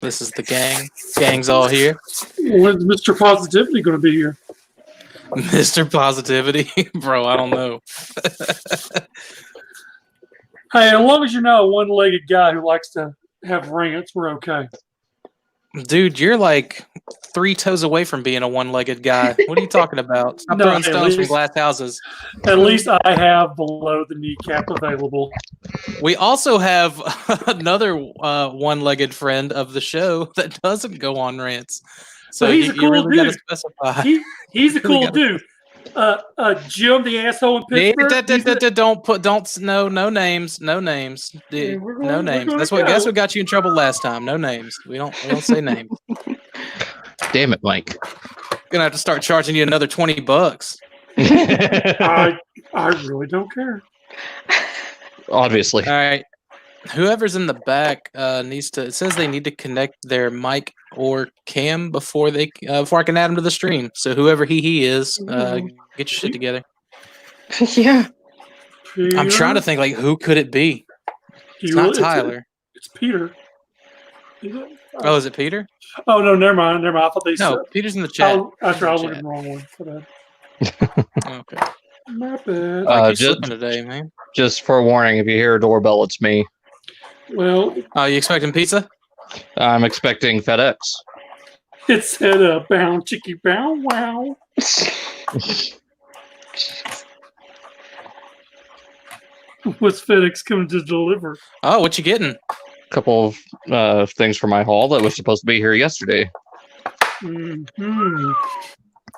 This is the gang. Gang's all here. When's Mr. Positivity going to be here? Mr. Positivity? Bro, I don't know. Hey, as long as you're not a one-legged guy who likes to have rants, we're okay. Dude, you're like 3 toes away from being a one-legged guy. What are you talking about? Stop throwing stones from glass houses. At least I have below the kneecap available. We also have another one-legged friend of the show that doesn't go on rants. So he's a cool really dude. Gotta specify. He's a cool dude. Jim, the asshole in Pittsburgh. No names. No names. Dude, no names. That's what got you in trouble last time. No names. We don't say names. Damn it, Mike. Gonna have to start charging you another $20. I really don't care. Obviously. All right. Whoever's in the back needs to. It says they need to connect their mic or cam before I can add them to the stream. So whoever he is, get your shit together. Yeah. Peter? I'm trying to think like who could it be? It's not Tyler. It's Peter. Oh, is it Peter? Oh no, never mind. I thought they said Peter's in the chat. After I was looking at the wrong one. For that. Okay. My bad. Today, man. Just forewarning, if you hear a doorbell, it's me. Well, you expecting pizza? I'm expecting FedEx. It said bound chicky bow wow. What's FedEx coming to deliver? Oh, what you getting? A couple of things for my haul that was supposed to be here yesterday. Mm-hmm.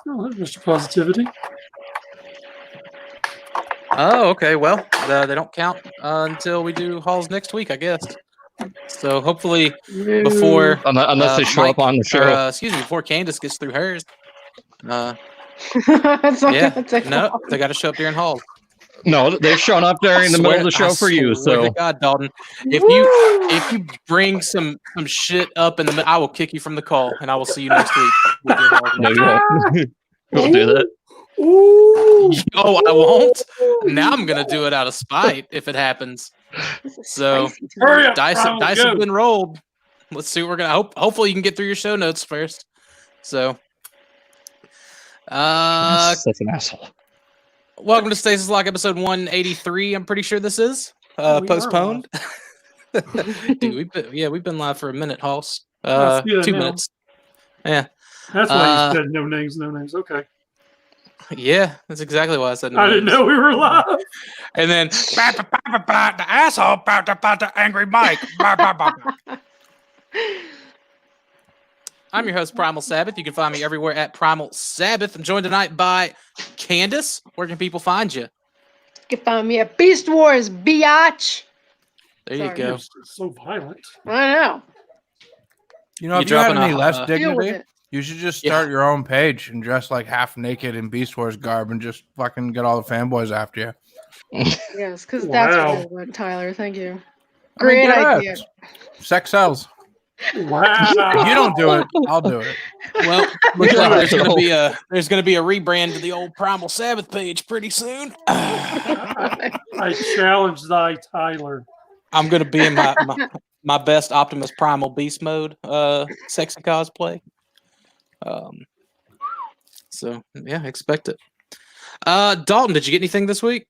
Oh, that's Mr. Positivity. Oh, okay. Well, they don't count until we do hauls next week, I guess. So hopefully before... Unless they show up on the show. Before Candace gets through hers. That's No, they got to show up during hauls. No, they've shown up during the middle of the show for you. So God, Dalton, if you bring some shit up in the middle, I will kick you from the call, and I will see you next week. No, you won't. You won't do that. Ooh. Oh, I won't. Now I'm gonna do it out of spite if it happens. So hurry up, dice have been rolled. Let's see what we're gonna hopefully you can get through your show notes first. So such an asshole. Welcome to Stasis Lock episode 183. I'm pretty sure this is postponed. Dude, we've been live for a minute, Höls. 2 minutes. Yeah. That's why you said no names. Okay. Yeah, that's exactly why I said no. I didn't know we were live. And then the asshole about the angry Mike. I'm your host, Primal Sabbath. You can find me everywhere at Primal Sabbath. I'm joined tonight by Candace. Where can people find you? You can find me at Beast Wars, biatch. There you go. It's so violent. I know. You know, if you have any less dignity, you should just start your own page and dress like half naked in Beast Wars garb and just fucking get all the fanboys after you. Yes, because that's what I want, Tyler. Thank you. Great idea. Sex sells. Wow. If you don't do it, I'll do it. Well, looks like there's gonna be a rebrand to the old Primal Sabbath page pretty soon. I challenge thy Tyler. I'm gonna be in my best Optimus Primal Beast mode, sexy cosplay. So yeah, expect it. Dalton, did you get anything this week?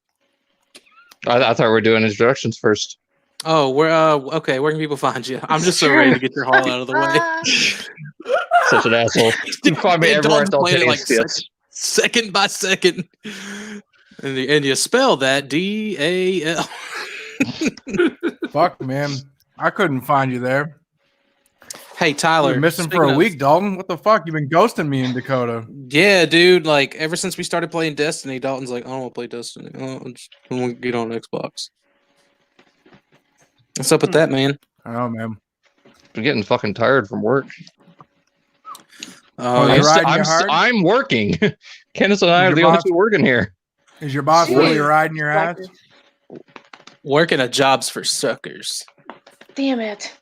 I thought we were doing introductions first. Oh, we're okay. Where can people find you? I'm just so ready to get your haul out of the way. Such an asshole. You can find me everywhere. Like second by second, and you spell that DAL. Fuck, man, I couldn't find you there. Hey, Tyler, you're missing for a week, Dalton. What the fuck? You've been ghosting me in Dakota. Yeah, dude. Like ever since we started playing Destiny, Dalton's like, I don't want to play Destiny. I want to get on Xbox. What's up with that, man? I know, man. I'm getting fucking tired from work. I'm working. Candace and I are the only two working here. Is your boss really riding your ass? Working at jobs for suckers. Damn it.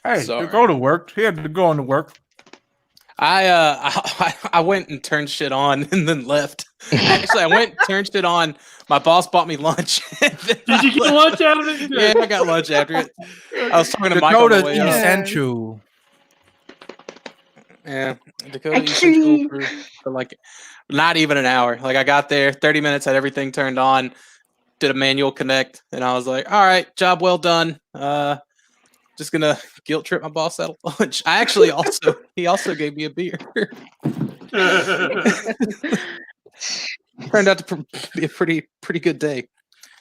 Hey, go to work. He had to go into work. I went and turned shit on and then left. Actually, I went and turned shit on. My boss bought me lunch. Did you get lunch out of it? Yeah, I got lunch after it. I was talking to Mike Dakota on the way sent you. Yeah, Dakota, you Central for like not even an hour. Like I got there, 30 minutes, had everything turned on, did a manual connect, and I was like, all right, job well done. Just gonna guilt trip my boss at lunch. I actually he also gave me a beer. Turned out to be a pretty good day.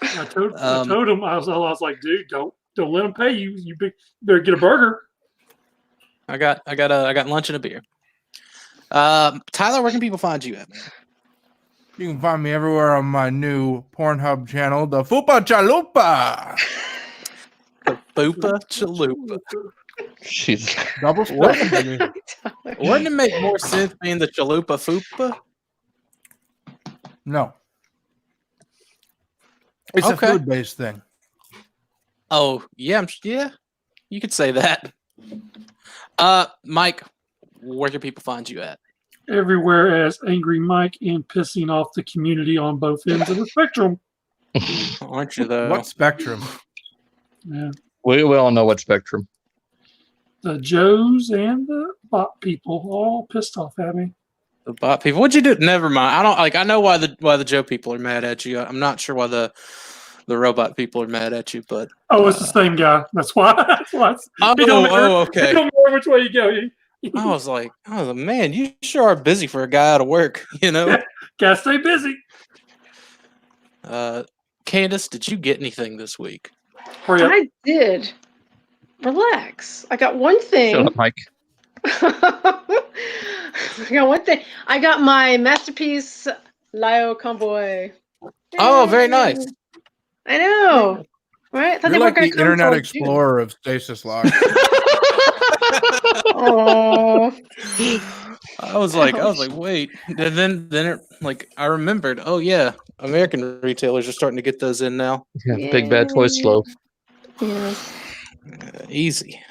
I told him I was like, dude, don't let him pay you. You better get a burger. I got lunch and a beer. Tyler, where can people find you at, man? You can find me everywhere on my new Pornhub channel, the Fupa Chalupa. The Fupa Chalupa. She's double spelling. Wouldn't it make more sense being the Chalupa Fupa? No. It's a food-based thing. Oh, yeah, you could say that. Mike, where can people find you at? Everywhere as Angry Mike and pissing off the community on both ends of the spectrum. Aren't you, though? What spectrum? Yeah. We all know what spectrum. The Joes and the bot people all pissed off at me. The bot people. What'd you do? Never mind. I know why the Joe people are mad at you. I'm not sure why the robot people are mad at you, but it's the same guy. That's why. Okay. It don't matter which way you go. I was like, man, you sure are busy for a guy out of work, you know? Gotta stay busy. Candace, did you get anything this week? I did. Relax. I got one thing. Shut up, Mike. I got one thing. I got my masterpiece Lio Convoy. Oh, very nice. I know. Right? I thought You're they like were the Internet Explorer of Stasis Lock. Oh. I was like, wait. And then it, like, I remembered. Oh yeah, American retailers are starting to get those in now. Yeah, Big Bad Toy Slow. Yeah. Easy.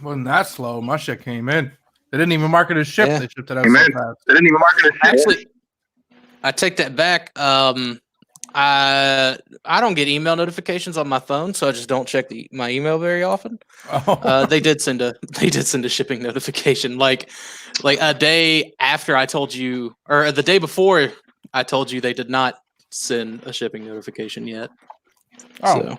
Wasn't that slow? My shit came in. They didn't even mark it as shipped. Yeah. They shipped it out so fast. They didn't even mark it as Actually, I take that back. I don't get email notifications on my phone, so I just don't check my email very often. Oh. They did send a shipping notification, like a day after I told you, or the day before I told you they did not send a shipping notification yet. Oh. So,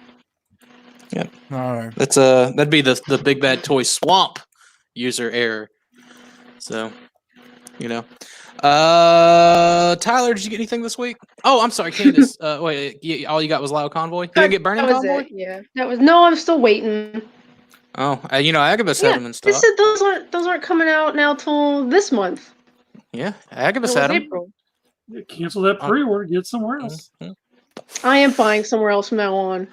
yeah. All right. That's that'd be the Big Bad Toy Swamp user error. So, you know. Tyler, did you get anything this week? Oh, I'm sorry, Candace. Wait, all you got was Lyle Convoy? You didn't get Burning Convoy? It, yeah. No, I'm still waiting. Oh, Agabus had them in stock. They said those aren't coming out now till this month. Yeah, Agabus had them. April. Cancel that pre-order. Get somewhere else. I am buying somewhere else from now on.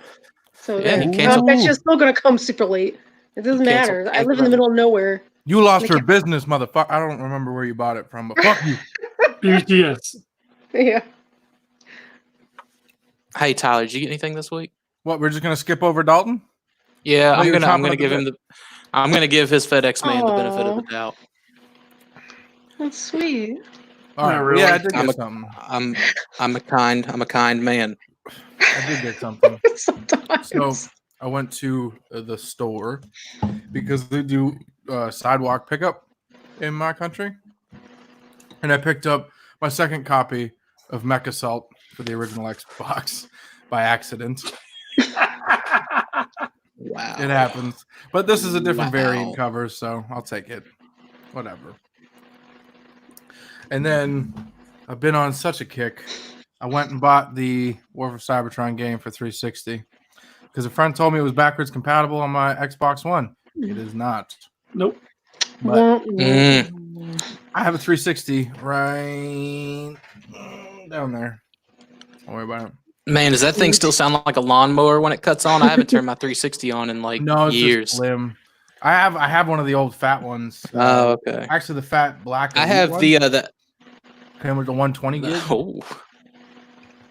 So Yeah, I bet you're still gonna come super late. It doesn't matter. I live in the middle of nowhere. You lost her business, motherfucker. I don't remember where you bought it from, but fuck you. BTS. Yeah. Hey, Tyler, did you get anything this week? What? We're just gonna skip over Dalton? Yeah, I'm gonna give him I'm gonna give his FedEx man the benefit of the doubt. That's sweet. All right. Really. Yeah, I did get something. I'm a kind man. I did get something. Sometimes. So I went to the store because they do sidewalk pickup in my country, and I picked up my second copy of Mech Assault for the original Xbox by accident. Wow, it happens. But this is a different variant cover, so I'll take it. Whatever. And then I've been on such a kick. I went and bought the War for Cybertron game for 360 because a friend told me it was backwards compatible on my Xbox One. It is not. Nope. But I have a 360 right down there. Don't worry about it. Man, does that thing still sound like a lawnmower when it cuts on? I haven't turned my 360 on in like years. Just slim. I have one of the old fat ones. Oh, okay. Actually, the fat black. I have one. the came with the 120 gig. Oh,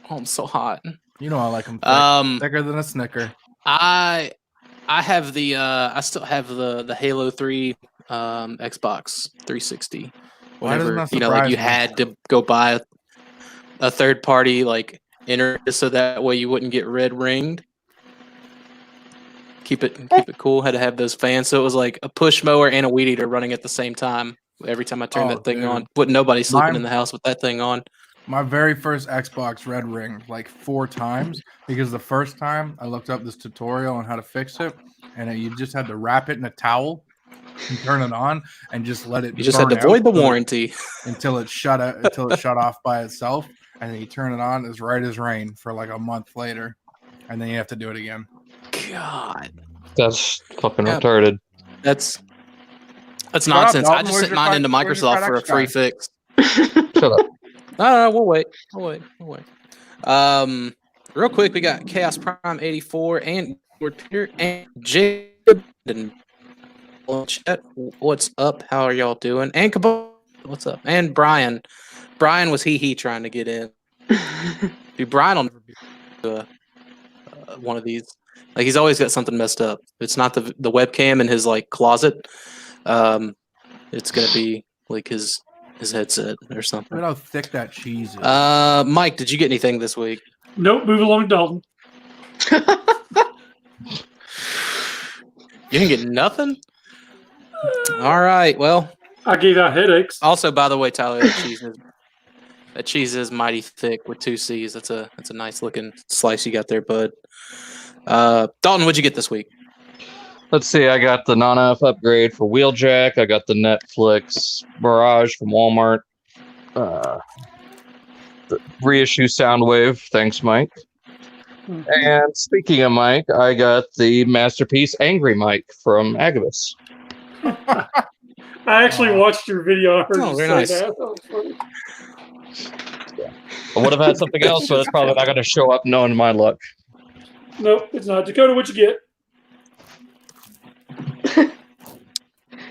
I'm so hot. You know I like them thicker than a Snicker. I have the I still have the Halo 3 Xbox 360. Whenever you had to go buy a third party like internet so that way you wouldn't get red ringed. Keep it cool. Had to have those fans, so it was like a push mower and a weed eater running at the same time. every time I turned Oh, that thing dude. on. Wouldn't nobody sleeping Mine- in the house with that thing on. My very first Xbox red ring like 4 times because the first time I looked up this tutorial on how to fix it, and you just had to wrap it in a towel and turn it on and just let it. You just had to burn void the out warranty. until it shut out, until it shut off by itself, and then you turn it on as right as rain for like a month later, and then you have to do it again. God, That's fucking Yeah. retarded. that's up, nonsense. I Dalton. just Where's sent your mine into where's your Microsoft for a FedEx free guy? fix. Shut up. No, we'll wait. Real quick, we got Chaos Prime 84 and Peter and Jacob. And chat. What's up? How are y'all doing? And Cabal, what's up? And Brian. Brian was he trying to get in. Dude, Brian will never be one of these. Like he's always got something messed up. It's not the webcam in his like closet. It's gonna be like his headset or Look something. at how thick that cheese is. Mike, did you get anything this week? Nope, move along, Dalton. You didn't get nothing? All right. Well, I gave out headaches. also by the way, Tyler, that cheese is mighty thick with 2 C's. That's a nice looking slice you got there, bud. Dalton, what'd you get this week? Let's see. I got the non-off upgrade for Wheeljack. I got the Netflix Mirage from Walmart. The reissue Soundwave. Thanks, Mike. And speaking of Mike, I got the Masterpiece Angry Mike from Agabus. I actually watched your video. I heard Oh, you very say nice. that. That was funny. I would have had something else, but it's probably not going to show up knowing my luck. Nope, it's not. Dakota, what you get?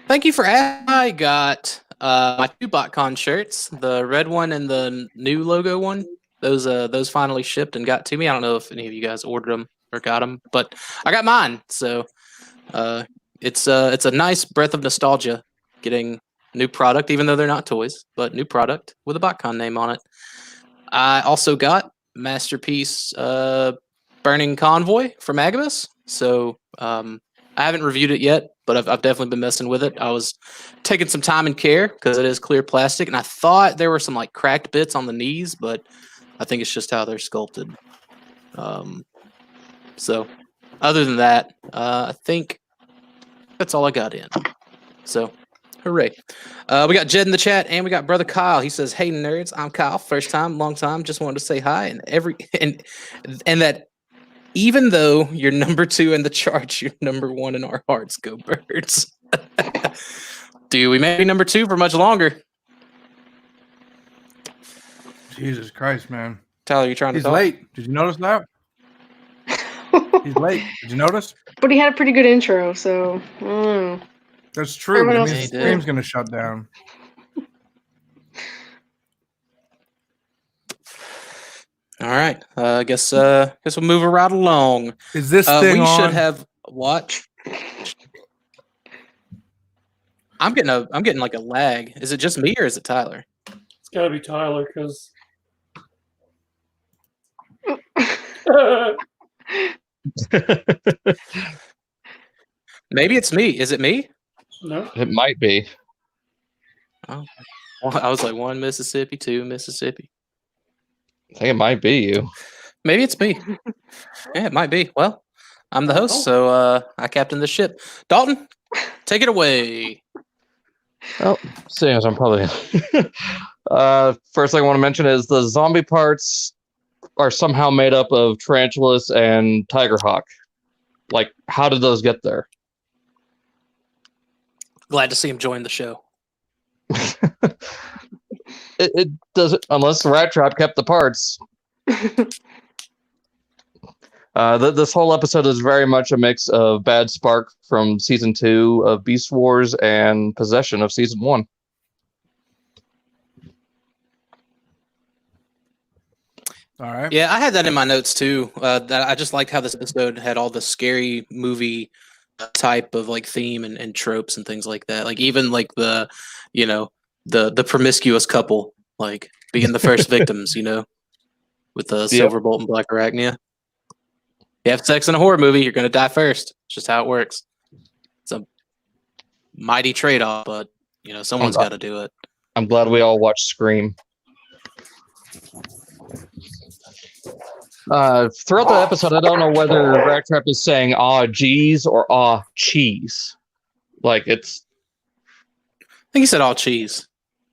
Thank you for asking. I got my 2 BotCon shirts, the red one and the new logo one. Those finally shipped and got to me. I don't know if any of you guys ordered them or got them, but I got mine. So it's a nice breath of nostalgia getting new product, even though they're not toys, but new product with a BotCon name on it. I also got Masterpiece Burning Convoy from Agabus. So I haven't reviewed it yet, but I've definitely been messing with it. I was taking some time and care because it is clear plastic, and I thought there were some like cracked bits on the knees, but I think it's just how they're sculpted. So other than that, I think that's all I got in. So hooray. We got Jed in the chat, and we got brother Kyle. He says, "Hey nerds, I'm Kyle. First time, long time. Just wanted to say hi." And that even though you're number 2 in the charts, you're number 1 in our hearts. Go Birds. Dude, we may be number 2 for much longer. Jesus Christ, man. Tyler, you trying to He's talk? late. Did you notice that? He's late. Did you notice? But he had a pretty good intro, so I don't know. That's true. Everyone That else means is the dead. stream's gonna shut down. All right. Guess we'll move it right along. Is this thing We on? should have watched. I'm getting like a lag. Is it just me or is it Tyler? It's got to be Tyler because. Maybe it's me. Is it me? No. It might be. Well, I was like 1 Mississippi, 2 Mississippi. I think it might be you. Maybe it's me. Yeah, it might be. Well, I'm the host, so I captain the ship. Dalton, take it away. Well, seeing as I'm probably first thing I want to mention is the zombie parts are somehow made up of tarantulas and tigerhawk. Like, how did those get there? Glad to see him join the show. It doesn't, unless the rat trap kept the parts. This whole episode is very much a mix of Bad Spark from season 2 of Beast Wars and Possession of season 1. All right. Yeah, I had that in my notes too. That I just liked how this episode had all the scary movie type of like theme and tropes and things like that. Like even like the, you know, the promiscuous couple like being the first victims, you know, with the Silverbolt and Black Arachnia. You have sex in a horror movie, you're gonna die first. It's just how it works. It's a mighty trade-off, but You know, someone's got to do it. I'm glad we all watched Scream. Throughout the episode, I don't know whether Rat Trap is saying "ah geez" or "ah cheese." Like it's. I think he said all cheese.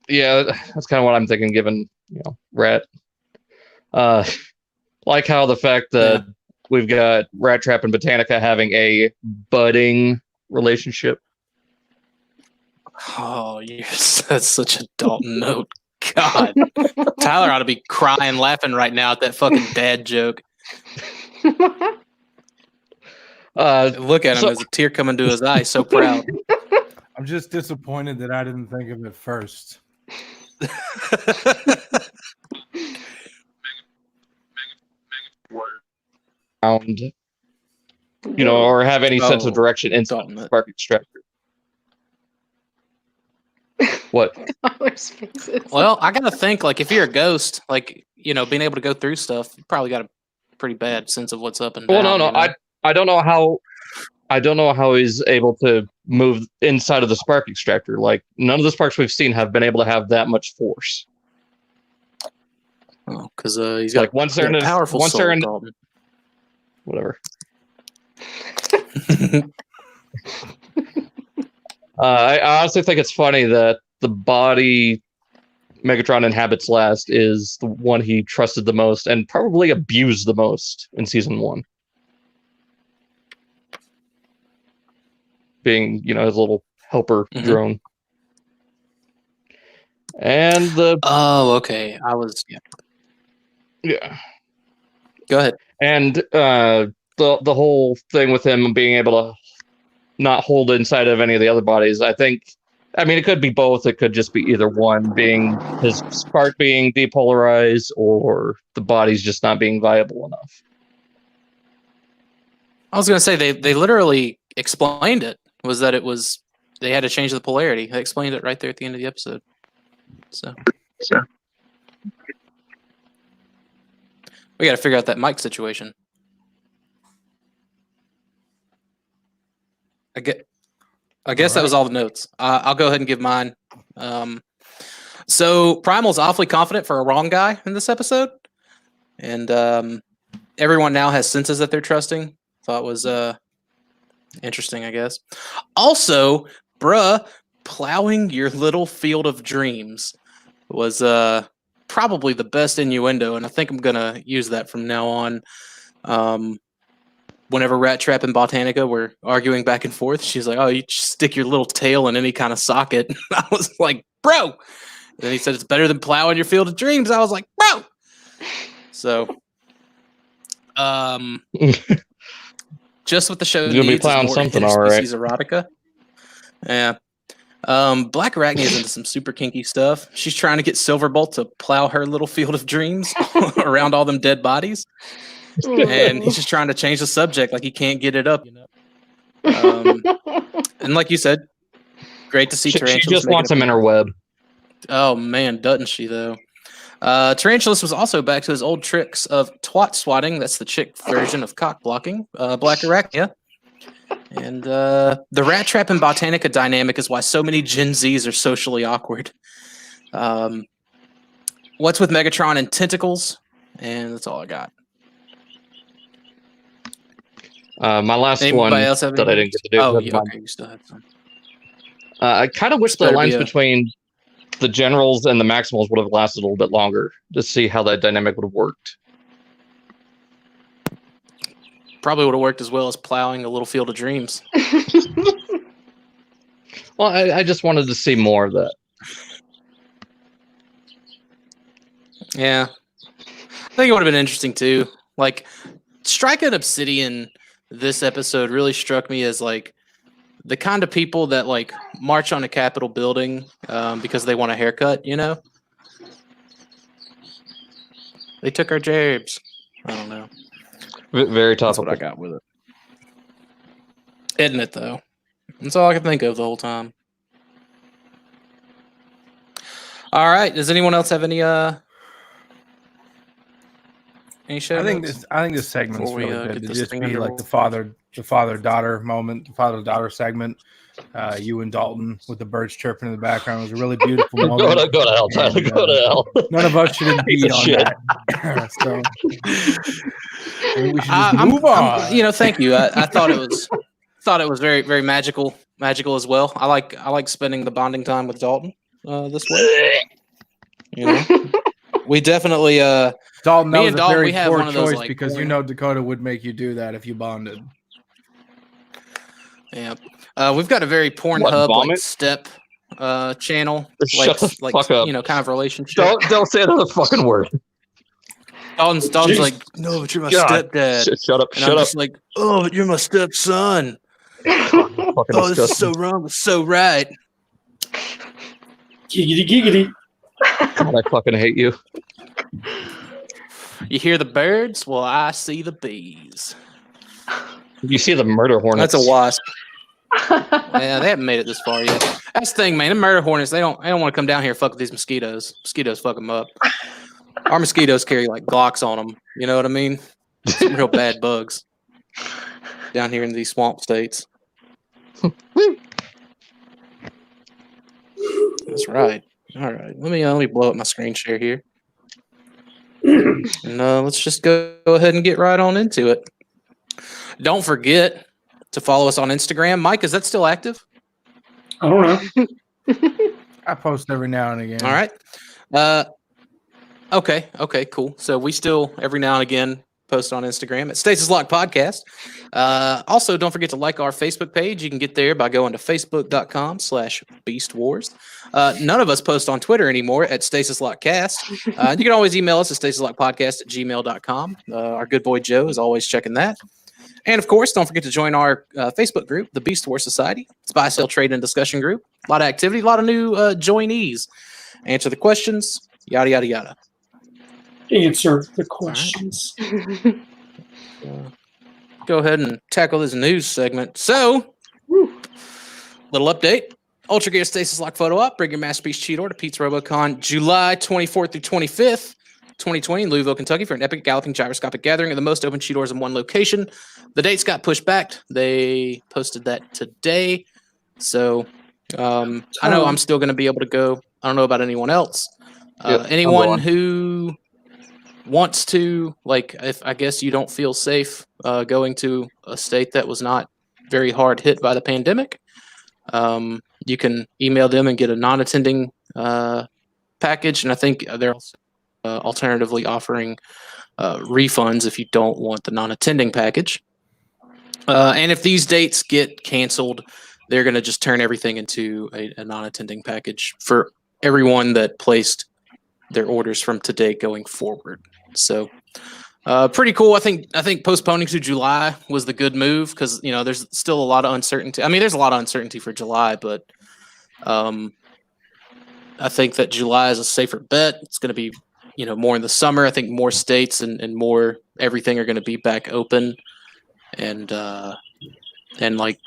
Yeah, that's kind of what I'm thinking. Given Rat. Like how the fact that we've got Rat Trap and Botanica having a budding relationship. Oh, that's such a Dalton note. God, Tyler ought to be crying, laughing right now at that fucking dad joke. Look at him, there's a tear coming to his eye. So proud. I'm just disappointed that I didn't think of it first. Or have any sense of direction inside the spark extractor. What? Well, I gotta think, like, if you're a ghost, like, being able to go through stuff, you probably got a pretty bad sense of what's up and down. Well, no. I don't know how he's able to move inside of the spark extractor. Like, none of the sparks we've seen have been able to have that much force. Oh, because he's got once they're in a powerful soul. Whatever. I honestly think it's funny that the body Megatron inhabits last is the one he trusted the most and probably abused the most in season 1. Being, his little helper drone. And the... Oh, okay. Yeah. Go ahead. And the whole thing with him being able to not hold inside of any of the other bodies, it could be both. It could just be either one, being his spark being depolarized or the body's just not being viable enough. I was going to say, they literally explained it, was that they had to change the polarity. They explained it right there at the end of the episode. So. We got to figure out that mic situation. I guess that was all the notes. I'll go ahead and give mine. So Primal's awfully confident for a wrong guy in this episode, and everyone now has senses that they're trusting. Thought was interesting, I guess. Also, plowing your little field of dreams was probably the best innuendo, and I think I'm gonna use that from now on. Whenever Rat Trap and Botanica were arguing back and forth, she's like, "Oh, you just stick your little tail in any kind of socket." I was like, "Bro!" And then he said, "It's better than plowing your field of dreams." I was like, "Bro!" So, just what the show You're gonna needs be plowing is more something, all right. interspecies erotica. Yeah. Black Arachne is into some super kinky stuff. She's trying to get Silverbolt to plow her little field of dreams around all them dead bodies. And he's just trying to change the subject, like he can't get it up. And like you said, great to see Tarantulas. She just wants him in her web. Oh man, doesn't she though? Tarantulas was also back to his old tricks of twat swatting. That's the chick version of cock blocking. Black Arachnia. And the Rat Trap and Botanica dynamic is why so many Gen Zs are socially awkward. What's with Megatron and tentacles? And that's all I got. My last one that I didn't get to do. Oh, yeah, okay, you still have some. I kind of wish the lines between the generals and the maximals would have lasted a little bit longer to see how that dynamic would have worked. Probably would have worked as well as plowing a little field of dreams. Well, I just wanted to see more of that. Yeah. I think it would have been interesting too. Like, Strike at Obsidian this episode really struck me as like the kind of people that like march on a Capitol building because they want a haircut, They took our jabs. I don't know. Very topical. That's what I got with it. Isn't it though? That's all I can think of the whole time. All right. Does anyone else have any Any show I think notes? this segment's Before we, really get good to this just thing be under like roll. the father-daughter moment, the father-daughter segment. You and Dalton with the birds chirping in the background was a really beautiful moment. Go to hell, Tyler. And, Go to hell. None of us should Piece impede of on shit. that. So I think we should just move on. Thank you. I thought it was very, very magical as well. I like spending the bonding time with Dalton this way. You know, we definitely Dalton, that me was and a Dalton, very we have poor one of those, choice like, because you porn- know Dakota would make you do that if you bonded. yeah. We've got a very Pornhub like step channel, Shut the fuck up. You know, kind of relationship. Don't say another fucking word. Dalton's Jeez. like, no, but you're my God. stepdad. Shut up. And Shut I'm up. just like, oh, but you're my stepson. Fucking Oh, this is disgusting. so wrong, but so right. Giggity, giggity. God, I fucking hate you. You hear the birds? Well, I see the bees. You see the murder hornets. That's a wasp. Yeah, they haven't made it this far yet. That's the thing, man. The murder hornets, they don't want to come down here and fuck with these mosquitoes. Mosquitoes fuck them up. Our mosquitoes carry like Glocks on them. You know what I mean? Some real bad bugs down here in these swamp states. That's right. All right. Let me blow up my screen share here. And let's just go ahead and get right on into it. Don't forget to follow us on Instagram. Mike, is that still active? I don't know. I post every now and again. All right. Okay, cool. So we still every now and again post on Instagram at StasisLockPodcast. Also, don't forget to like our Facebook page. You can get there by going to facebook.com/BeastWars. None of us post on Twitter anymore at StasisLockCast. You can always email us at StasisLockPodcast@gmail.com. Our good boy Joe is always checking that. And of course, don't forget to join our Facebook group, the Beast War Society. It's buy, sell, trade, and discussion group. A lot of activity, a lot of new joinees. Answer the questions, yada, yada, yada. Answer the questions. Go ahead and tackle this news segment. So, little update. Ultra Gear Stasis Lock Photo Op. Bring your masterpiece cheat order to Pete's Robocon, July 24th through 25th, 2020 in Louisville, Kentucky for an epic galloping gyroscopic gathering of the most open cheat doors in one location. The dates got pushed back. They posted that today. So, I know I'm still going to be able to go. I don't know about anyone else. Anyone who wants to, like, if I guess you don't feel safe going to a state that was not very hard hit by the pandemic, you can email them and get a non-attending package. And I think they're also alternatively offering refunds if you don't want the non-attending package. And if these dates get canceled, they're going to just turn everything into a non-attending package for everyone that placed their orders from today going forward. So pretty cool. I think postponing to July was the good move because, you know, there's still a lot of uncertainty. I mean, there's a lot of uncertainty for July, but I think that July is a safer bet. It's going to be, you know, more in the summer. I think more states and more everything are going to be back open and like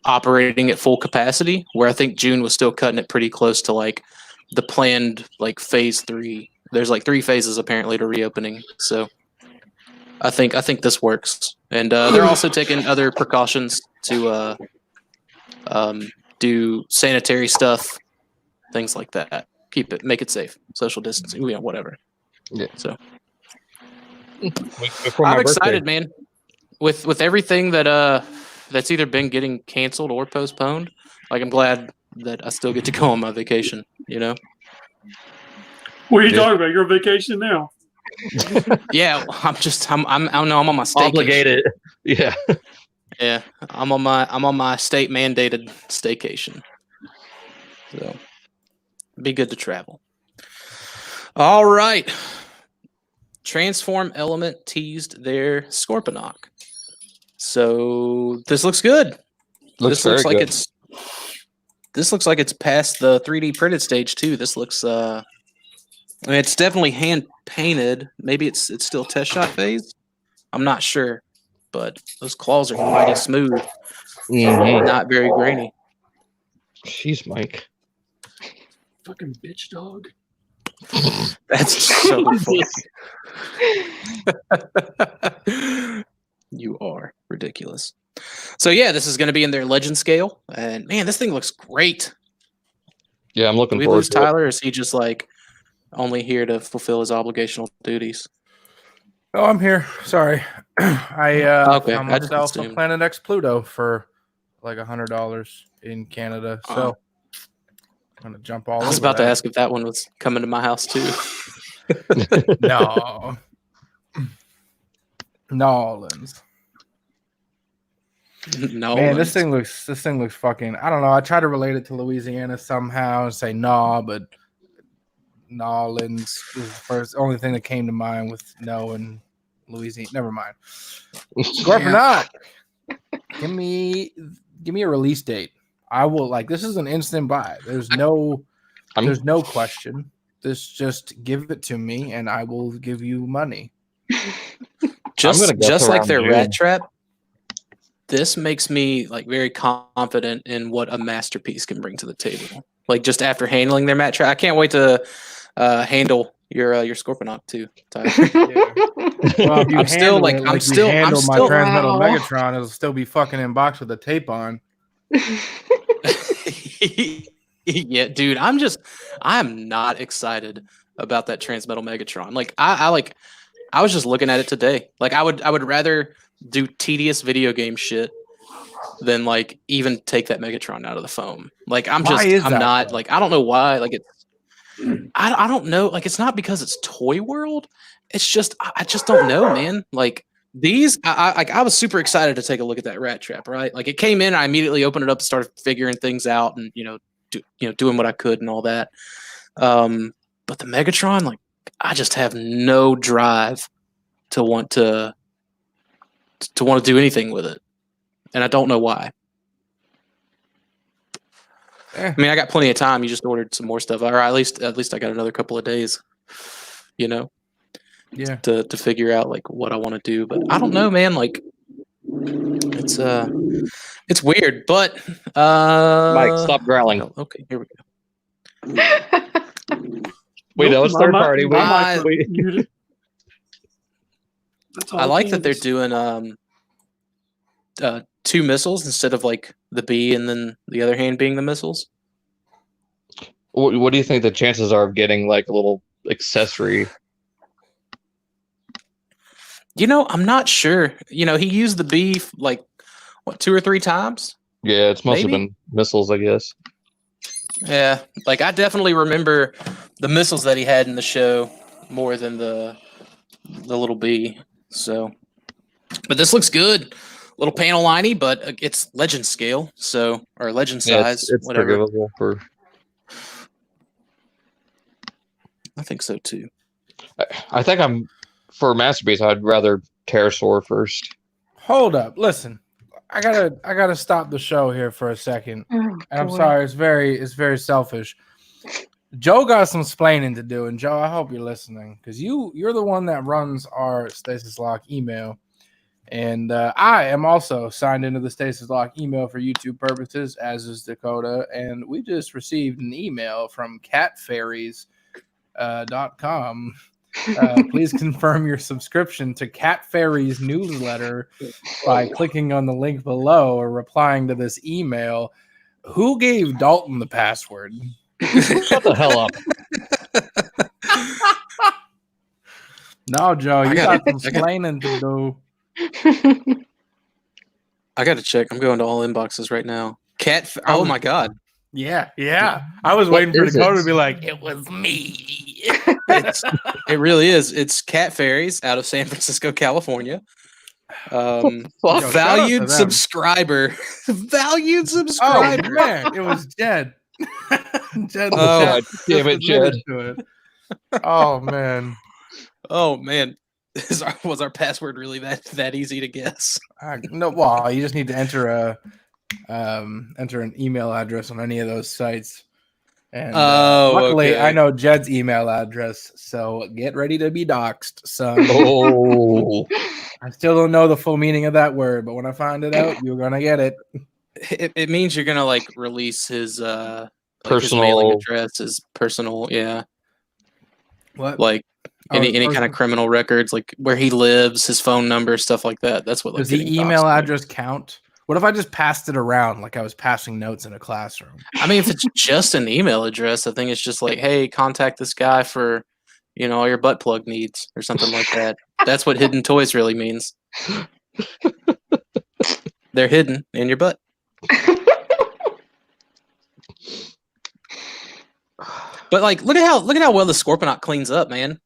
operating at full capacity, where I think June was still cutting it pretty close to like the planned like phase 3. There's like 3 phases apparently to reopening. So I think this works. And they're also taking other precautions to do sanitary stuff, things like that. Make it safe, social distancing, you know, whatever. Yeah. So Before I'm my excited, birthday. man. With everything that that's either been getting canceled or postponed. Like, I'm glad that I still get to go on my vacation, you know? What are you talking about? You're on vacation now. Yeah, I'm on my staycation. Obligated. Yeah. Yeah, I'm on my state mandated staycation. So be good to travel. All right. Transform Element teased their Scorponok. So this looks good. This looks like it's past the 3D printed stage too. This looks I mean, it's definitely hand painted. Maybe it's still test shot phase. I'm not sure, but those claws are mighty smooth. Mhm. Not very grainy. Jeez, Mike. Fucking bitch dog. That's so funny. You are ridiculous. So yeah, this is going to be in their legend scale, and man, this thing looks great. Yeah, I'm looking Did we forward lose to it. Tyler, or is he just like only here to fulfill his obligational duties? Oh, I'm here. Sorry. I Okay, found I just myself a assumed. Planet X Pluto for like $100 in Canada. So I'm gonna jump all I was over about to that. ask if that one was coming to my house too. No. No, Lens. No, Man, this thing looks fucking. I don't know. I try to relate it to Louisiana somehow and say nah, but Nolans is the only thing that came to mind with no and Louisiana. Never mind. Scorponok. Give me a release date. I will this is an instant buy. There's no question. Just give it to me and I will give you money. just like their June. rat trap. This makes me like very confident in what a masterpiece can bring to the table. Like just after handling their mat trap, I can't wait to handle your Scorponok too, Tyler. Well, if you I'm still handle like it I'm you still handle my Wow. Transmetal Megatron, it'll still be fucking in box with the tape on. Yeah, dude, I'm not excited about that Transmetal Megatron. Like I was just looking at it today. Like I would rather do tedious video game shit than like even take that Megatron out of the foam. Like I'm not though? like I don't know why. Like I don't know. Like it's not because it's Toy World. It's just I just don't know, man. Like these, I was super excited to take a look at that rat trap. Right, like it came in, I immediately opened it up, and started figuring things out, and doing what I could and all that. But the Megatron, like I just have no drive to want to do anything with it, and I don't know why. I mean, I got plenty of time. You just ordered some more stuff, or at least I got another couple of days, Yeah. to figure out like what I want to do. But I don't know, man. Like it's weird, but Mike, stop growling. Okay, here we go. Wait, that was third party. I like that they're doing. doing two missiles instead of like the B and then the other hand being the missiles. What do you think the chances are of getting like a little accessory? I'm not sure. He used the B like what 2 or 3 times. Yeah, it's mostly Maybe? been missiles, I guess. Yeah, like I definitely remember the missiles that he had in the show more than the little B. So, but this looks good. Little panel liney, but it's legend scale, or legend size, it's whatever. forgivable for. I think so too. I think for masterpiece. I'd rather pterosaur first. Hold up, listen. I gotta stop the show here for a second. And I'm sorry, it's very selfish. Joe got some splaining to do, and Joe, I hope you're listening because you're the one that runs our Stasis Lock email, and I am also signed into the Stasis Lock email for YouTube purposes, as is Dakota, and we just received an email from catfairies.com. Please confirm your subscription to Cat Fairy's newsletter by clicking on the link below or replying to this email. Who gave Dalton the password? Shut the hell up. No, Joe, you got some explaining to do. I got to check. I'm going to all inboxes right now. Oh my god. Yeah. I was waiting for Dakota to be like, It was me. It really is. It's Cat Fairies out of San Francisco, California. Valued subscriber. Valued subscriber. Oh man, it was Jed. Jed. Oh, damn it, Jed. Oh man. Oh man. Was our password really that easy to guess? No, well, you just need to enter an email address on any of those sites. And luckily, okay. I know Jed's email address, so get ready to be doxxed, son. Oh, I still don't know the full meaning of that word, but when I find it out, you're gonna get it. It means you're gonna like release his personal his mailing address, his personal, yeah. What? Like Oh, any kind of personal- criminal records, like where he lives, his phone number, stuff like that. That's what. Like, Does the getting email doxed address count? What if I just passed it around like I was passing notes in a classroom? I mean, if it's just an email address, I think it's just like, hey, contact this guy for, all your butt plug needs or something like that. That's what hidden toys really means. They're hidden in your butt. But like, look at how well the Scorponok cleans up, man.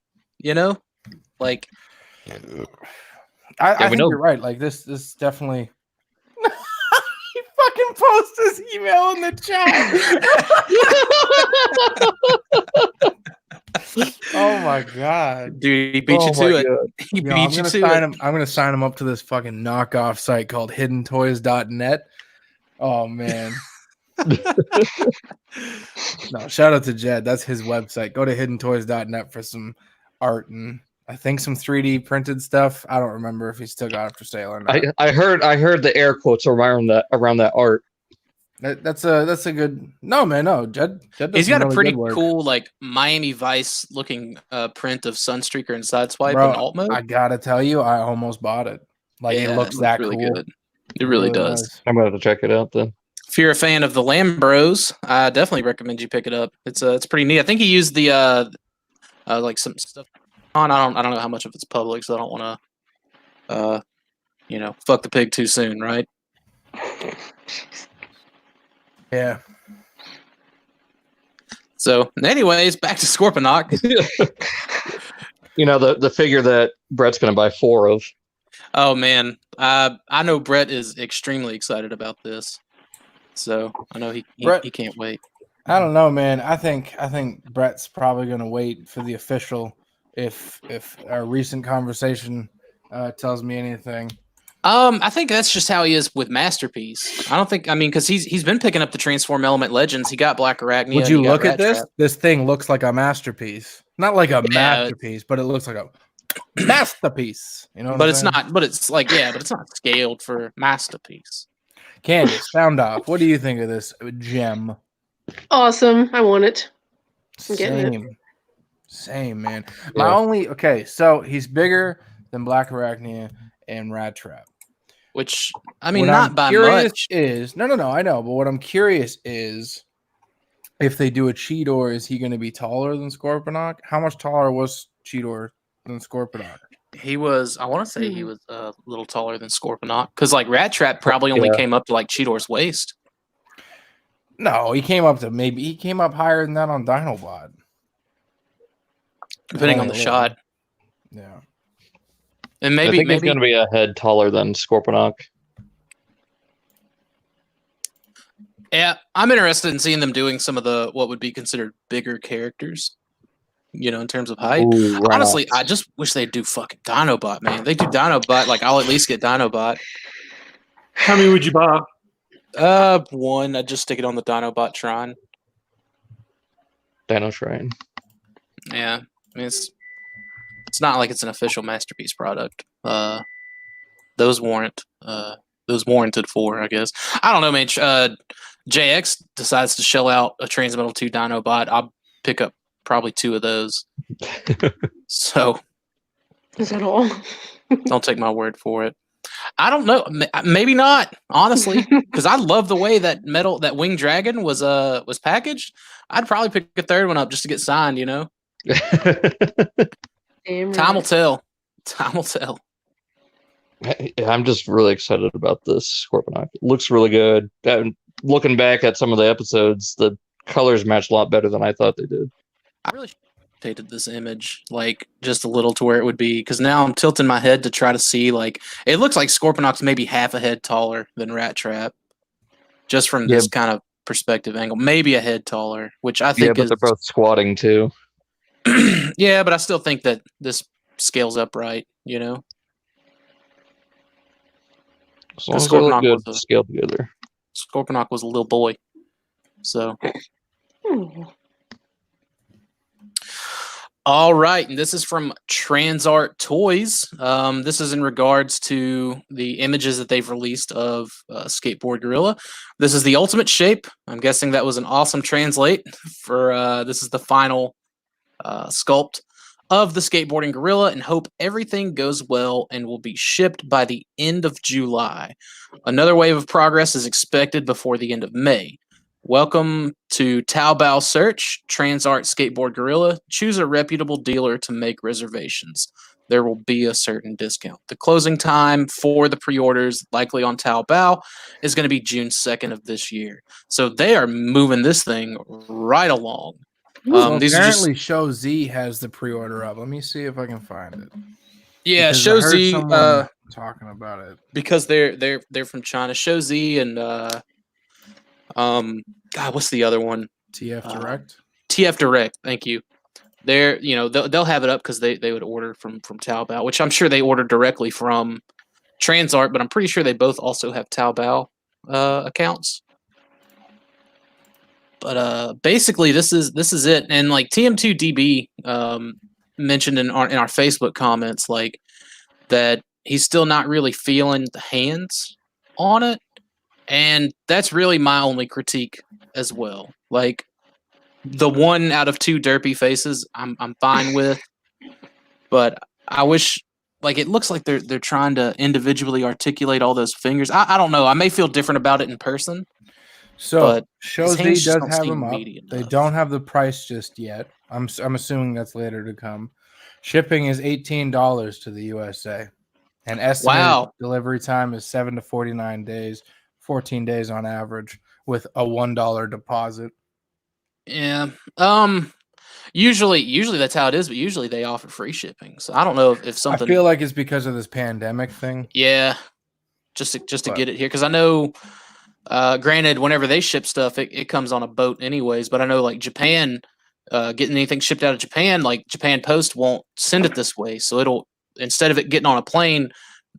Like, I think know. you're right. Like this definitely. He fucking posts his email in the chat. Oh my god, dude, he beat you to it. He beat you to it. I'm gonna sign him up to this fucking knockoff site called HiddenToys.net. Oh man. No, shout out to Jed. That's his website. Go to HiddenToys.net for some art and I think some 3D printed stuff. I don't remember if he still got it for sale or not. I heard the air quotes around that art. That's a good. No man, no. Jed does He's got some a pretty good work. cool like Miami Vice looking print of Sunstreaker and Sideswipe Bro, in alt mode. I gotta tell you, I almost bought it. Like it looks that really cool. good. It really does. does. I'm gonna have to check it out then. If you're a fan of the Lambros, I definitely recommend you pick it up. It's pretty neat. I think he used the like some stuff on. I don't know how much of it's public, so I don't want to fuck the pig too soon, right? Yeah. So, anyways, back to Scorponok. The figure that Brett's gonna buy 4 of. Oh man, I know Brett is extremely excited about this. So I know he can't wait. I don't know, man. I think Brett's probably gonna wait for the official. If our recent conversation tells me anything. I think that's just how he is with Masterpiece. Because he's been picking up the Transform Element Legends. He got Black Arachnia. Would you look at this? Trap. This thing looks like a masterpiece. Not like a masterpiece, but it looks like a masterpiece. You know, but it's not. But it's like but it's not scaled for Masterpiece. Candace, sound off. What do you think of this gem? Awesome. I want it. I'm getting it. Same, man. Yeah. So he's bigger than Black Arachnia and Rat Trap. Which not by much. No, I know. But what I'm curious is, if they do a Cheetor, is he going to be taller than Scorponok? How much taller was Cheetor than Scorponok? He was. I want to say he was a little taller than Scorponok because like Rat Trap probably only came up to like Cheetor's waist. No, he came up higher than that on Dinobot. Depending on the shot. Yeah. And I think he's going to be a head taller than Scorponok. Yeah, I'm interested in seeing them doing some of the what would be considered bigger characters. In terms of height. Ooh, right. Honestly, I just wish they'd do fucking Dinobot, man. They do Dinobot, like I'll at least get Dinobot. How many would you buy? One. I'd just stick it on the Dinobot Tron. Dino Shrine. Yeah, it's not like it's an official Masterpiece product. Those warranted for, I guess. I don't know, man. JX decides to shell out a Transmetal 2 Dinobot. I'll pick up probably 2 of those. So is that all? don't take my word for it. I don't know. Maybe not, honestly, because I love the way that Winged Dragon was packaged. I'd probably pick a 3rd one up just to get signed. Damn right. Time will tell. Time will tell. I'm just really excited about this Scorponok. It looks really good. Looking back at some of the episodes, the colors match a lot better than I thought they did. I really rotated this image like just a little to where it would be, because now I'm tilting my head to try to see, like, it looks like Scorponok's maybe half a head taller than Rat Trap, just from this kind of perspective angle. Maybe a head taller, which I think but they're both squatting too. Yeah, but I still think that this scales up right, As long as they look good scaled together. Scorponok was a little boy, so. All right, and this is from Transart Toys. This is in regards to the images that they've released of Skateboard Gorilla. This is the ultimate shape. I'm guessing that was an awesome translate for this is the final sculpt. of the Skateboarding Gorilla and hope everything goes well and will be shipped by the end of July. Another wave of progress is expected before the end of May. Welcome to Taobao Search, Transart Skateboard Gorilla. Choose a reputable dealer to make reservations. There will be a certain discount. The closing time for the pre-orders, likely on Taobao, is going to be June 2nd of this year. So they are moving this thing right along. So These apparently, are just, Show Z has the pre-order up. Let me see if I can find it. yeah, Because I Show heard Z, someone talking about it. because they're from China. Show Z and God, what's the other one? TF Direct. TF Direct. Thank you. They're they'll have it up because they would order from Taobao, which I'm sure they order directly from Transart, but I'm pretty sure they both also have Taobao accounts. But basically, this is it. And like TM2DB mentioned in our Facebook comments, like that he's still not really feeling the hands on it, and that's really my only critique as well. Like the 1 out of 2 derpy faces, I'm fine with, but I wish. Like it looks like they're trying to individually articulate all those fingers. I don't know. I may feel different about it in person. So But Show his Z hands just does don't have seem them up. meaty They enough. don't have the price just yet. I'm assuming that's later to come. Shipping is $18 to the USA, and estimated Wow. delivery time is 7 to 49 days, 14 days on average, with a $1 deposit. Yeah. Usually that's how it is, but usually they offer free shipping. So I don't know if something. I feel like it's because of this pandemic thing. Yeah. Just to But- get it here, because I know. Granted, whenever they ship stuff, it comes on a boat anyways. But I know like Japan, getting anything shipped out of Japan, like Japan Post won't send it this way. So it'll, instead of it getting on a plane,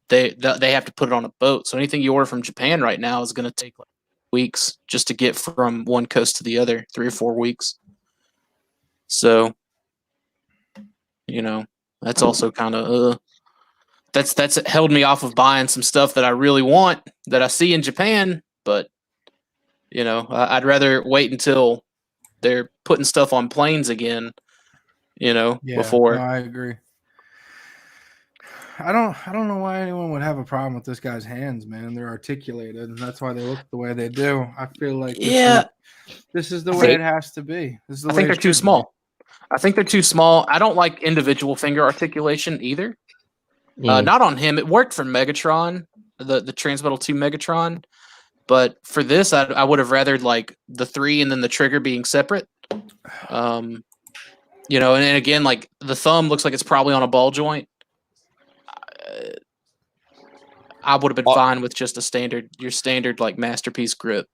they have to put it on a boat. So anything you order from Japan right now is going to take like weeks just to get from one coast to the other, 3 or 4 weeks. So, that's also kind of that's held me off of buying some stuff that I really want that I see in Japan. But I'd rather wait until they're putting stuff on planes again. Before. No, I agree. I don't know why anyone would have a problem with this guy's hands, man. They're articulated, and that's why they look the way they do. I feel like this is the way it has to be. This is the I way think they're it too should be. small. I think they're too small. I don't like individual finger articulation either. Not on him. It worked for Megatron, the Transmetal 2 Megatron. But for this, I would have rathered like the 3 and then the trigger being separate. And again, like the thumb looks like it's probably on a ball joint. I would have been fine with just your standard like Masterpiece grip.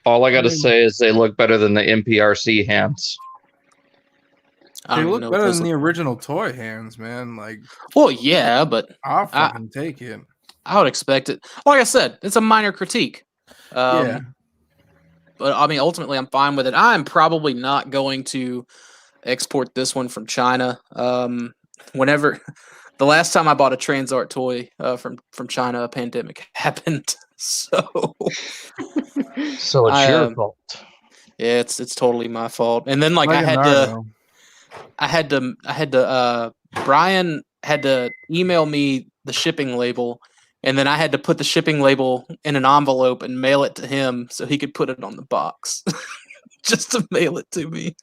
All I got to say is they look better than the MPRC hands. They look better than the original toy hands, man. Like, well, yeah, but I'll fucking take it. I would expect it. Like I said, it's a minor critique. Yeah. But I mean, ultimately, I'm fine with it. I'm probably not going to export this one from China. Whenever the last time I bought a Transart toy from China, a pandemic happened. So it's your fault. Yeah, it's totally my fault. And then like I had to Brian had to email me the shipping label, and then I had to put the shipping label in an envelope and mail it to him so he could put it on the box just to mail it to me.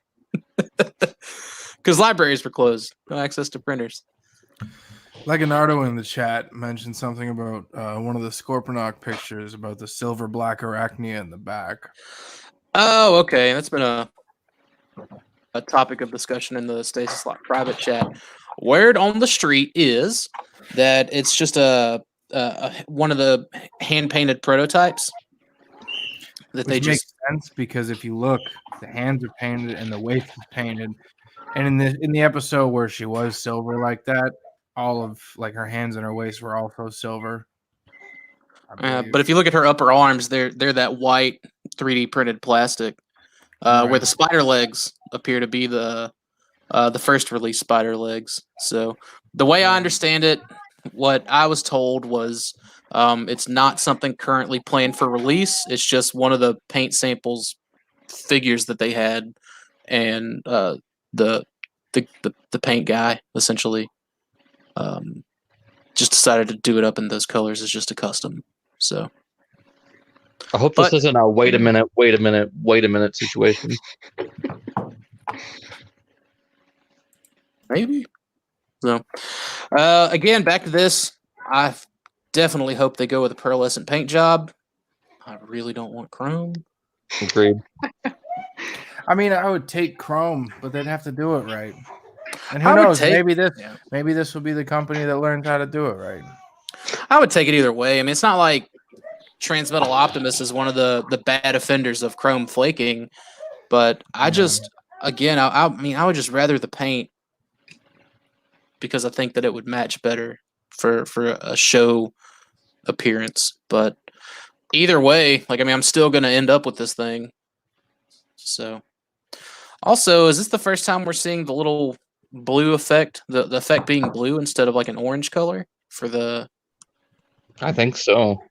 Because libraries were closed, no access to printers. Leonardo in the chat mentioned something about one of the Scorponok pictures about the silver black arachnia in the back. Oh, okay. That's been a topic of discussion in the Stasis Lock private chat. Word on the street is that it's just a one of the hand painted prototypes that Which makes sense because if you look, the hands are painted and the waist is painted, and in the episode where she was silver like that, all of like her hands and her waist were also silver. But if you look at her upper arms, they're that white 3D printed plastic, where the spider legs appear to be the first release spider legs. So the way I understand it, what I was told was it's not something currently planned for release. It's just one of the paint samples figures that they had, and the the paint guy essentially just decided to do it up in those colors as just a custom. So I hope this isn't a wait a minute situation. Maybe. So again, back to this. I definitely hope they go with a pearlescent paint job. I really don't want chrome. Agreed. I mean, I would take chrome, but they'd have to do it right. And who knows? Maybe this will be the company that learns how to do it right. I would take it either way. I mean, it's not like Transmetal Optimus is one of the bad offenders of chrome flaking, but I just, again, I mean, I would just rather the paint because I think that it would match better for a show appearance. But either way, like, I mean, I'm still going to end up with this thing. So, also, is this the first time we're seeing the little blue effect, the effect being blue instead of like an orange color for the? I think so.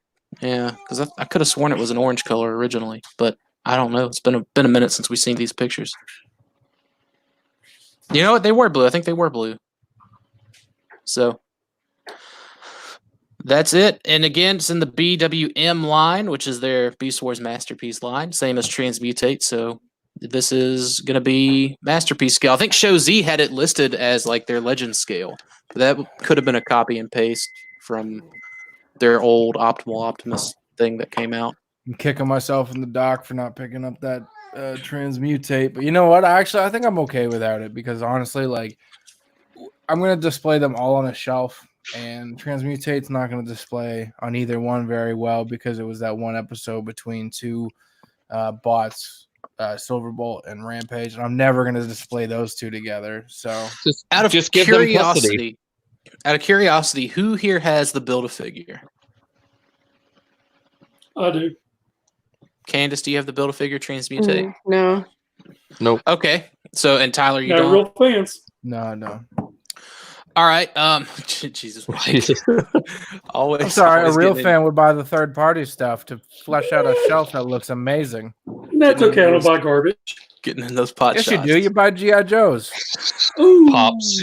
Yeah, because I could have sworn it was an orange color originally, but I don't know. It's been a minute since we've seen these pictures. You know what? They were blue. I think they were blue. So that's it. And again, it's in the BWM line, which is their Beast Wars Masterpiece line, same as Transmutate. So this is going to be Masterpiece scale. I think Show Z had it listed as like their Legend scale. That could have been a copy and paste from their old Optimal Optimus thing that came out. I'm kicking myself in the dock for not picking up that Transmutate. But you know what? I think I'm okay without it because honestly, like, I'm going to display them all on a shelf, and Transmutate's not going to display on either one very well because it was that one episode between two bots, Silverbolt and Rampage, and I'm never going to display those two together. So out of curiosity, who here has the Build-A-Figure? I do. Candace, do you have the Build-A-Figure Transmutate? No. Nope. Okay. So, and Tyler, you No don't? real fans. No. All right. Jesus. Always. I'm sorry. always A real getting fan would buy the third-party stuff to flesh out a shelf that looks amazing. That's okay. I don't buy garbage. getting in those pot Yes, shots. you do. You buy G.I. Joes. Ooh. Pops.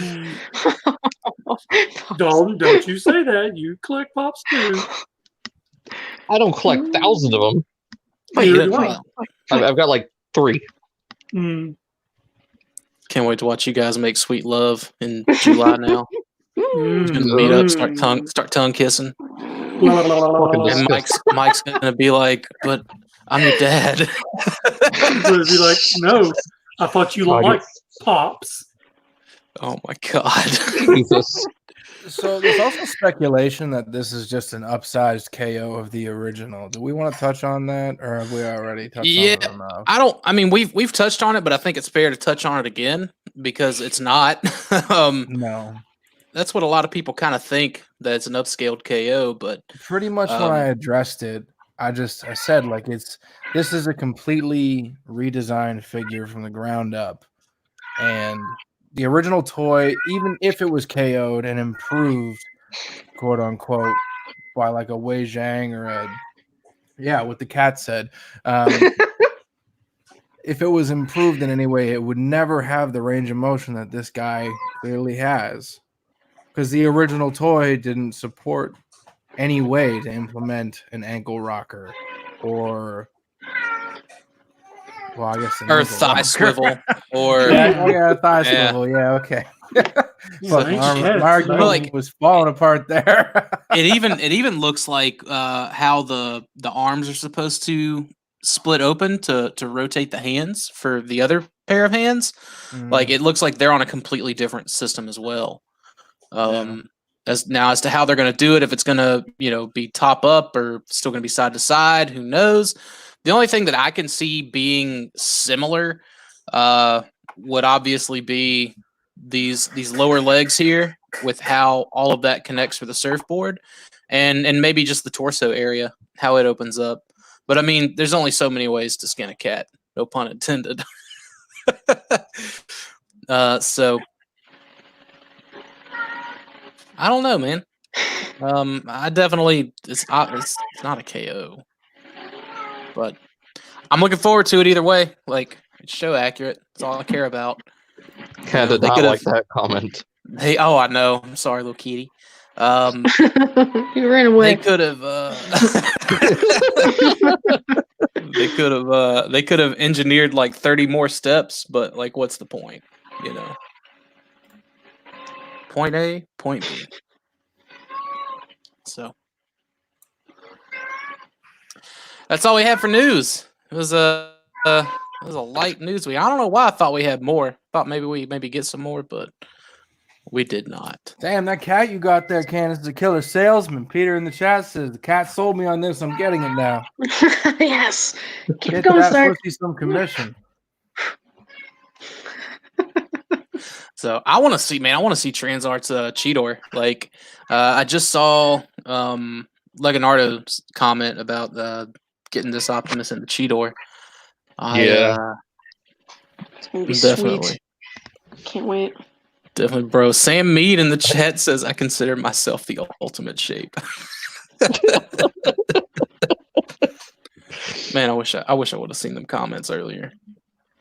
Dalton, don't you say that. You collect pops too. I don't collect thousands of them. Wait, You're wait. right. I've got like 3. Mm. Can't wait to watch you guys make sweet love in July now. Mm. Gonna meet up, start tongue kissing. And Mike's gonna be like, "But I'm your dad." He's gonna be like, "No, I thought you liked pops." Oh my god. Jesus. So there's also speculation that this is just an upsized KO of the original. Do we want to touch on that, or have we already touched on it enough? I mean, we've touched on it, but I think it's fair to touch on it again because it's not. No. That's what a lot of people kind of think, that it's an upscaled KO, but Pretty much when I addressed it, I said like this is a completely redesigned figure from the ground up, and the original toy, even if it was KO'd and improved, quote unquote, by like a Wei Zhang or what the cat said, if it was improved in any way, it would never have the range of motion that this guy clearly has, because the original toy didn't support any way to implement an ankle rocker or, well, I guess or thigh swivel or thigh swivel. Yeah, okay. My argument was falling apart there. it even looks like how the arms are supposed to split open to rotate the hands for the other pair of hands. Like it looks like they're on a completely different system as well. As to how they're going to do it, if it's going to be top up or still going to be side to side, who knows? The only thing that I can see being similar would obviously be these lower legs here, with how all of that connects for the surfboard, and maybe just the torso area, how it opens up. But I mean, there's only so many ways to skin a cat, no pun intended. So I don't know, man. I definitely it's not a KO, but I'm looking forward to it either way. Like, it's show accurate. That's all I care about. Cat did They not could've- like that comment. Hey, oh, I know. I'm sorry, little kitty. You ran away. They could have. They could have engineered like 30 more steps, but like, what's the point? You know. Point A, point B. So that's all we had for news. It was a light news week. I don't know why I thought we had more. Thought maybe we get some more, but we did not. Damn, that cat you got there, Candace, is a killer salesman. Peter in the chat says the cat sold me on this. I'm getting it now. Yes. Keep Get going, that sir. pussy some commission. So I want to see, man. I want to see Transart's Cheetor. Like, I just saw Leonardo's comment about getting this Optimus into Cheetor. It's gonna be definitely. sweet. Can't wait. Definitely, bro. Sam Mead in the chat says, "I consider myself the ultimate shape." Man, I wish I would have seen them comments earlier.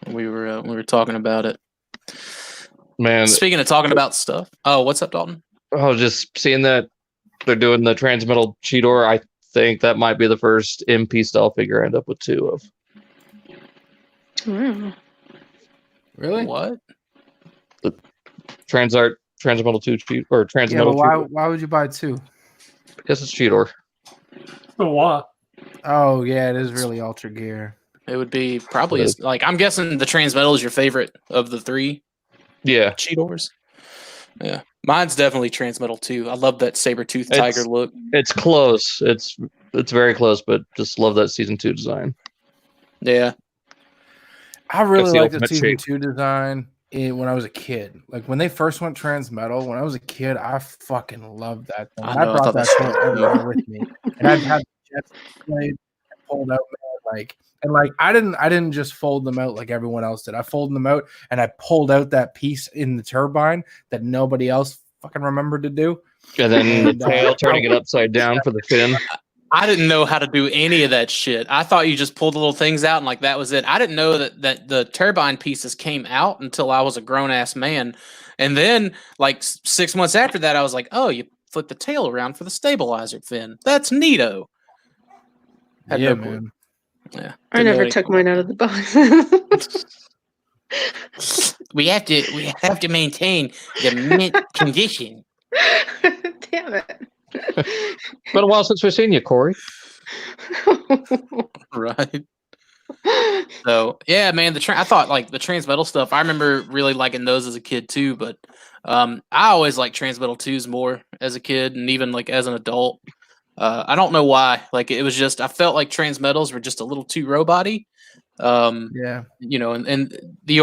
We were talking about it. Man, Speaking of talking about stuff, oh, what's up, Dalton? I was just seeing that they're doing the Transmetal Cheetor. I think that might be the first MP style figure I end up with 2 of. Really? What? Transmetal 2 Cheetor or Transmetal. Yeah, but Cheetor. why would you buy 2? Because it's Cheetor. So why? Oh yeah, it is really Ultra Gear. It would be probably like, I'm guessing the Transmetal is your favorite of the 3 Yeah. Cheetors. Yeah, mine's definitely Transmetal too. I love that saber-tooth tiger look. It's close. It's very close, but just love that season 2 design. Yeah, I really the liked the ultimate season shape. 2 design when I was a kid. Like when they first went Transmetal, when I was a kid, I fucking loved that thing. I I know, I brought thought that that's toy everywhere with me, and I'd have jets played and pulled out, man, like I didn't just fold them out like everyone else did. I folded them out and I pulled out that piece in the turbine that nobody else fucking remembered to do. And then And, the tail turning it upside down for the fin. I didn't know how to do any of that shit. I thought you just pulled the little things out and like that was it. I didn't know that the turbine pieces came out until I was a grown ass man. And then like 6 months after that, I was like, oh, you flip the tail around for the stabilizer fin. That's neato. Had Yeah, no clue. man. Yeah, I didn't know never any- took mine out of the box. We have to maintain the mint condition. Damn it. It's been a while since we've seen you, Corey. Right. So yeah, man, I thought like the Transmetal stuff. I remember really liking those as a kid too, but I always liked Transmetal 2s more as a kid and even like as an adult. I don't know why. Like it was just I felt like Transmetals were just a little too robot-y. Yeah. You know, and the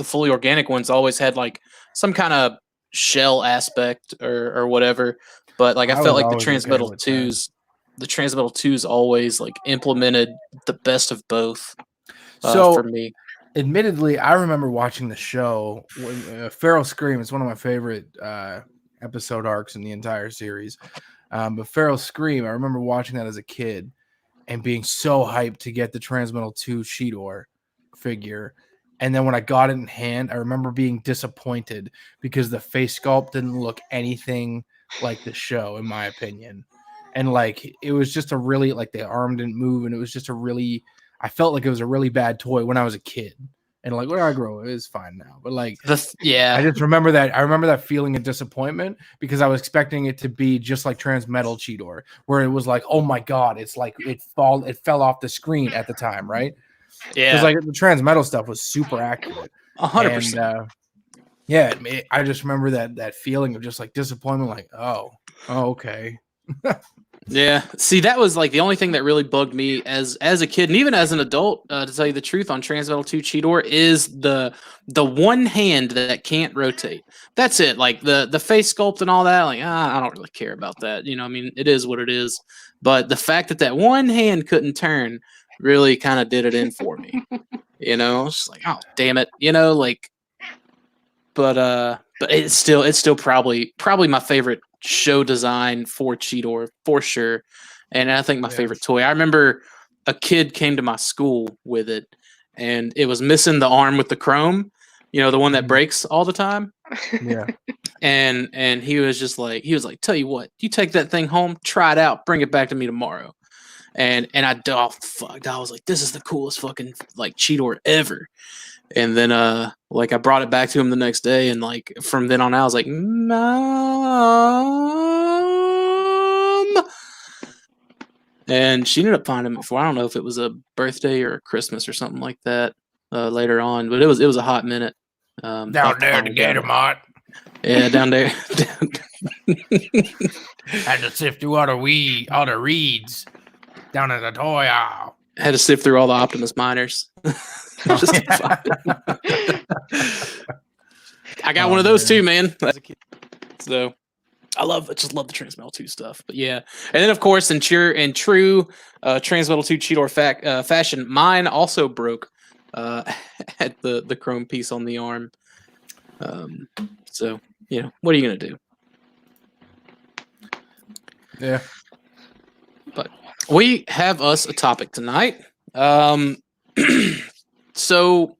fully organic ones always had like some kind of shell aspect or whatever. But like I felt like the Transmetal 2s always like implemented the best of both. For me, admittedly, I remember watching the show when Feral Scream is one of my favorite episode arcs in the entire series. But Feral Scream, I remember watching that as a kid and being so hyped to get the Transmetal 2 Cheetor figure. And then when I got it in hand, I remember being disappointed because the face sculpt didn't look anything like the show, in my opinion. And like it was just a really like the arm didn't move, and it was just I felt like it was a really bad toy when I was a kid. And like when I grow, it is fine now. But like I just remember that. I remember that feeling of disappointment because I was expecting it to be just like Transmetal Cheetor, where it was like, oh my god, it's like it fell off the screen at the time, right? Yeah, because like the Transmetal stuff was super accurate. 100%. Yeah, I just remember that feeling of just like disappointment, like oh okay. Yeah, see, that was like the only thing that really bugged me as a kid and even as an adult, to tell you the truth, on Transmetal 2 Cheetor is the one hand that can't rotate. That's it. Like the face sculpt and all that, like I don't really care about that. You know, I mean, it is what it is. But the fact that one hand couldn't turn really kind of did it in for me. You know, it's like, oh damn it. You know, like, but it's still probably my favorite show design for Cheetor for sure, and I think my favorite toy. I remember a kid came to my school with it, and it was missing the arm with the chrome, You know, the one that breaks all the time. Yeah. And he was like, tell you what, you take that thing home, try it out, bring it back to me tomorrow. And I was like, this is the coolest fucking like cheetor ever. And then like I brought it back to him the next day, and like from then on out, I was like, Mom. And she ended up finding it before. I don't know if it was a birthday or a Christmas or something like that later on, but it was a hot minute. Down there to get him out. Yeah, down there. Had to sift through all the reeds down at the toy aisle. Had to sift through all the Optimus miners. Just I got one of those too, man. As a kid. So I just love the Transmetal 2 stuff. But yeah. And then of course in true Transmetal 2 Cheetor fashion, mine also broke at the chrome piece on the arm. So, you know, what are you gonna do? Yeah. But we have us a topic tonight. So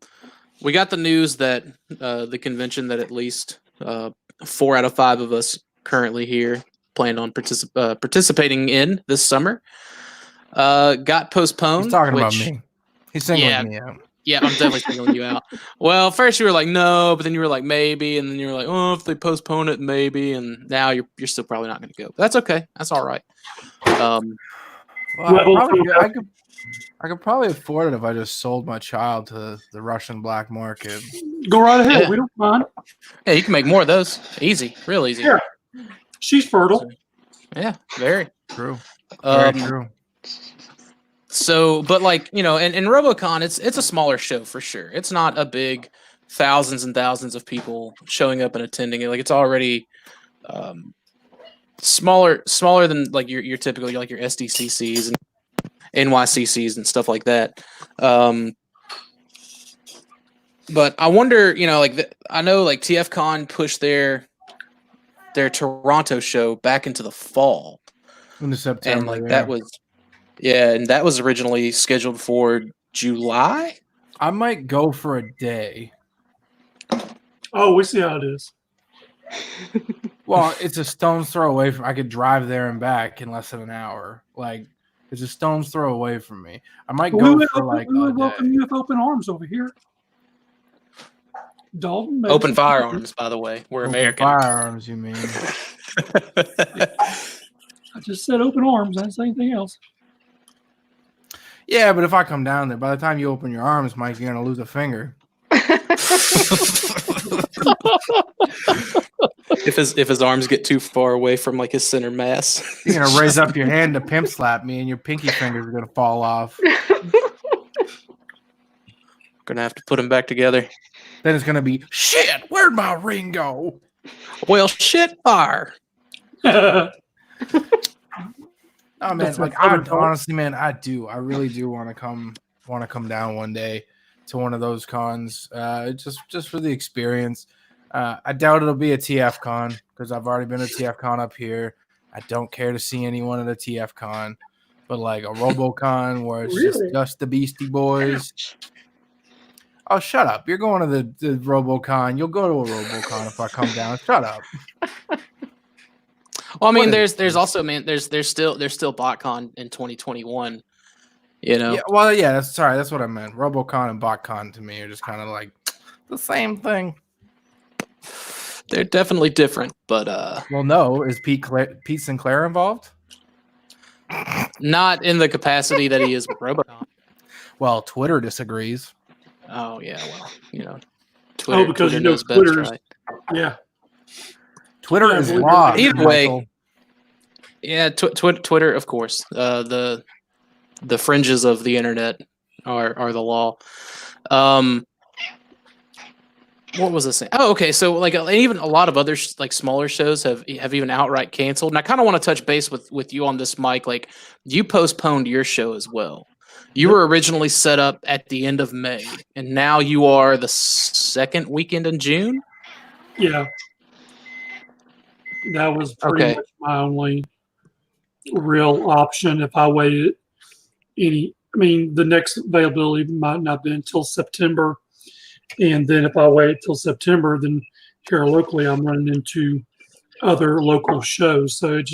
we got the news that the convention that at least 4 out of 5 of us currently here planned on participating in this summer got postponed. He's talking about me. He's singling me out. Yeah, I'm definitely singling you out. Well, first you were like no, but then you were like maybe, and then you were like, oh, if they postpone it, maybe, and now you're still probably not going to go. But that's okay. That's all right. Well, I could probably afford it if I just sold my child to the Russian black market. Go right ahead. Yeah. We don't mind. Yeah, you can make more of those. Easy, real easy. Yeah, she's fertile. Yeah, very true. Very true. So, but like, you know, and Robocon, it's a smaller show for sure. It's not a big thousands and thousands of people showing up and attending it. Like it's already smaller than like your typical like your SDCCs and NYCCs and stuff like that. But I wonder, you know, like I know like TFCon pushed their Toronto show back into the fall. Into September. And like that was and that was originally scheduled for July. I might go for a day. Oh, we see how it is. Well, it's a stone's throw away from. I could drive there and back in less than an hour. Like it's a stone's throw away from me. I might go for like. We would welcome you with open arms over here. Dalton. Open firearms, by the way. We're open American. Firearms, you mean? I just said open arms. I didn't say anything else. Yeah, but if I come down there, by the time you open your arms, Mike, you're gonna lose a finger. If his arms get too far away from like his center mass, you're gonna raise up your hand to pimp slap me, and your pinky fingers are gonna fall off. Gonna have to put them back together. Then it's gonna be shit. Where'd my ring go? Well, shit, fire. Oh man, like honestly, man, I really do want to come down one day to one of those cons, just for the experience. I doubt it'll be a TF con because I've already been to TF con up here. I don't care to see anyone at a TF con, but like a Robocon where it's just the Beastie Boys. Oh, shut up! You're going to the Robocon. You'll go to a Robocon if I come down. Shut up. Well, I mean, there's also, man, there's still BotCon in 2021. You know. Yeah, well, yeah. That's what I meant. Robocon and BotCon to me are just kind of like the same thing. They're definitely different, but well, no, is Pete Sinclair involved? Not in the capacity that he is with Robocon. Well, Twitter disagrees. Oh yeah, well, you know, Twitter. Oh, because Twitter you know knows best, Twitter's right? Yeah. Twitter is law. Either way, Michael. yeah, Twitter, of course. The fringes of the internet are the law. What was I saying? Oh, okay. So like even a lot of other like smaller shows have even outright canceled. And I kind of want to touch base with you on this, Mike. Like you postponed your show as well. You were originally set up at the end of May, and now you are the second weekend in June. Yeah. That was pretty much my only real option if I waited the next availability might not be until September. And then if I wait till September, then here locally, I'm running into other local shows. So it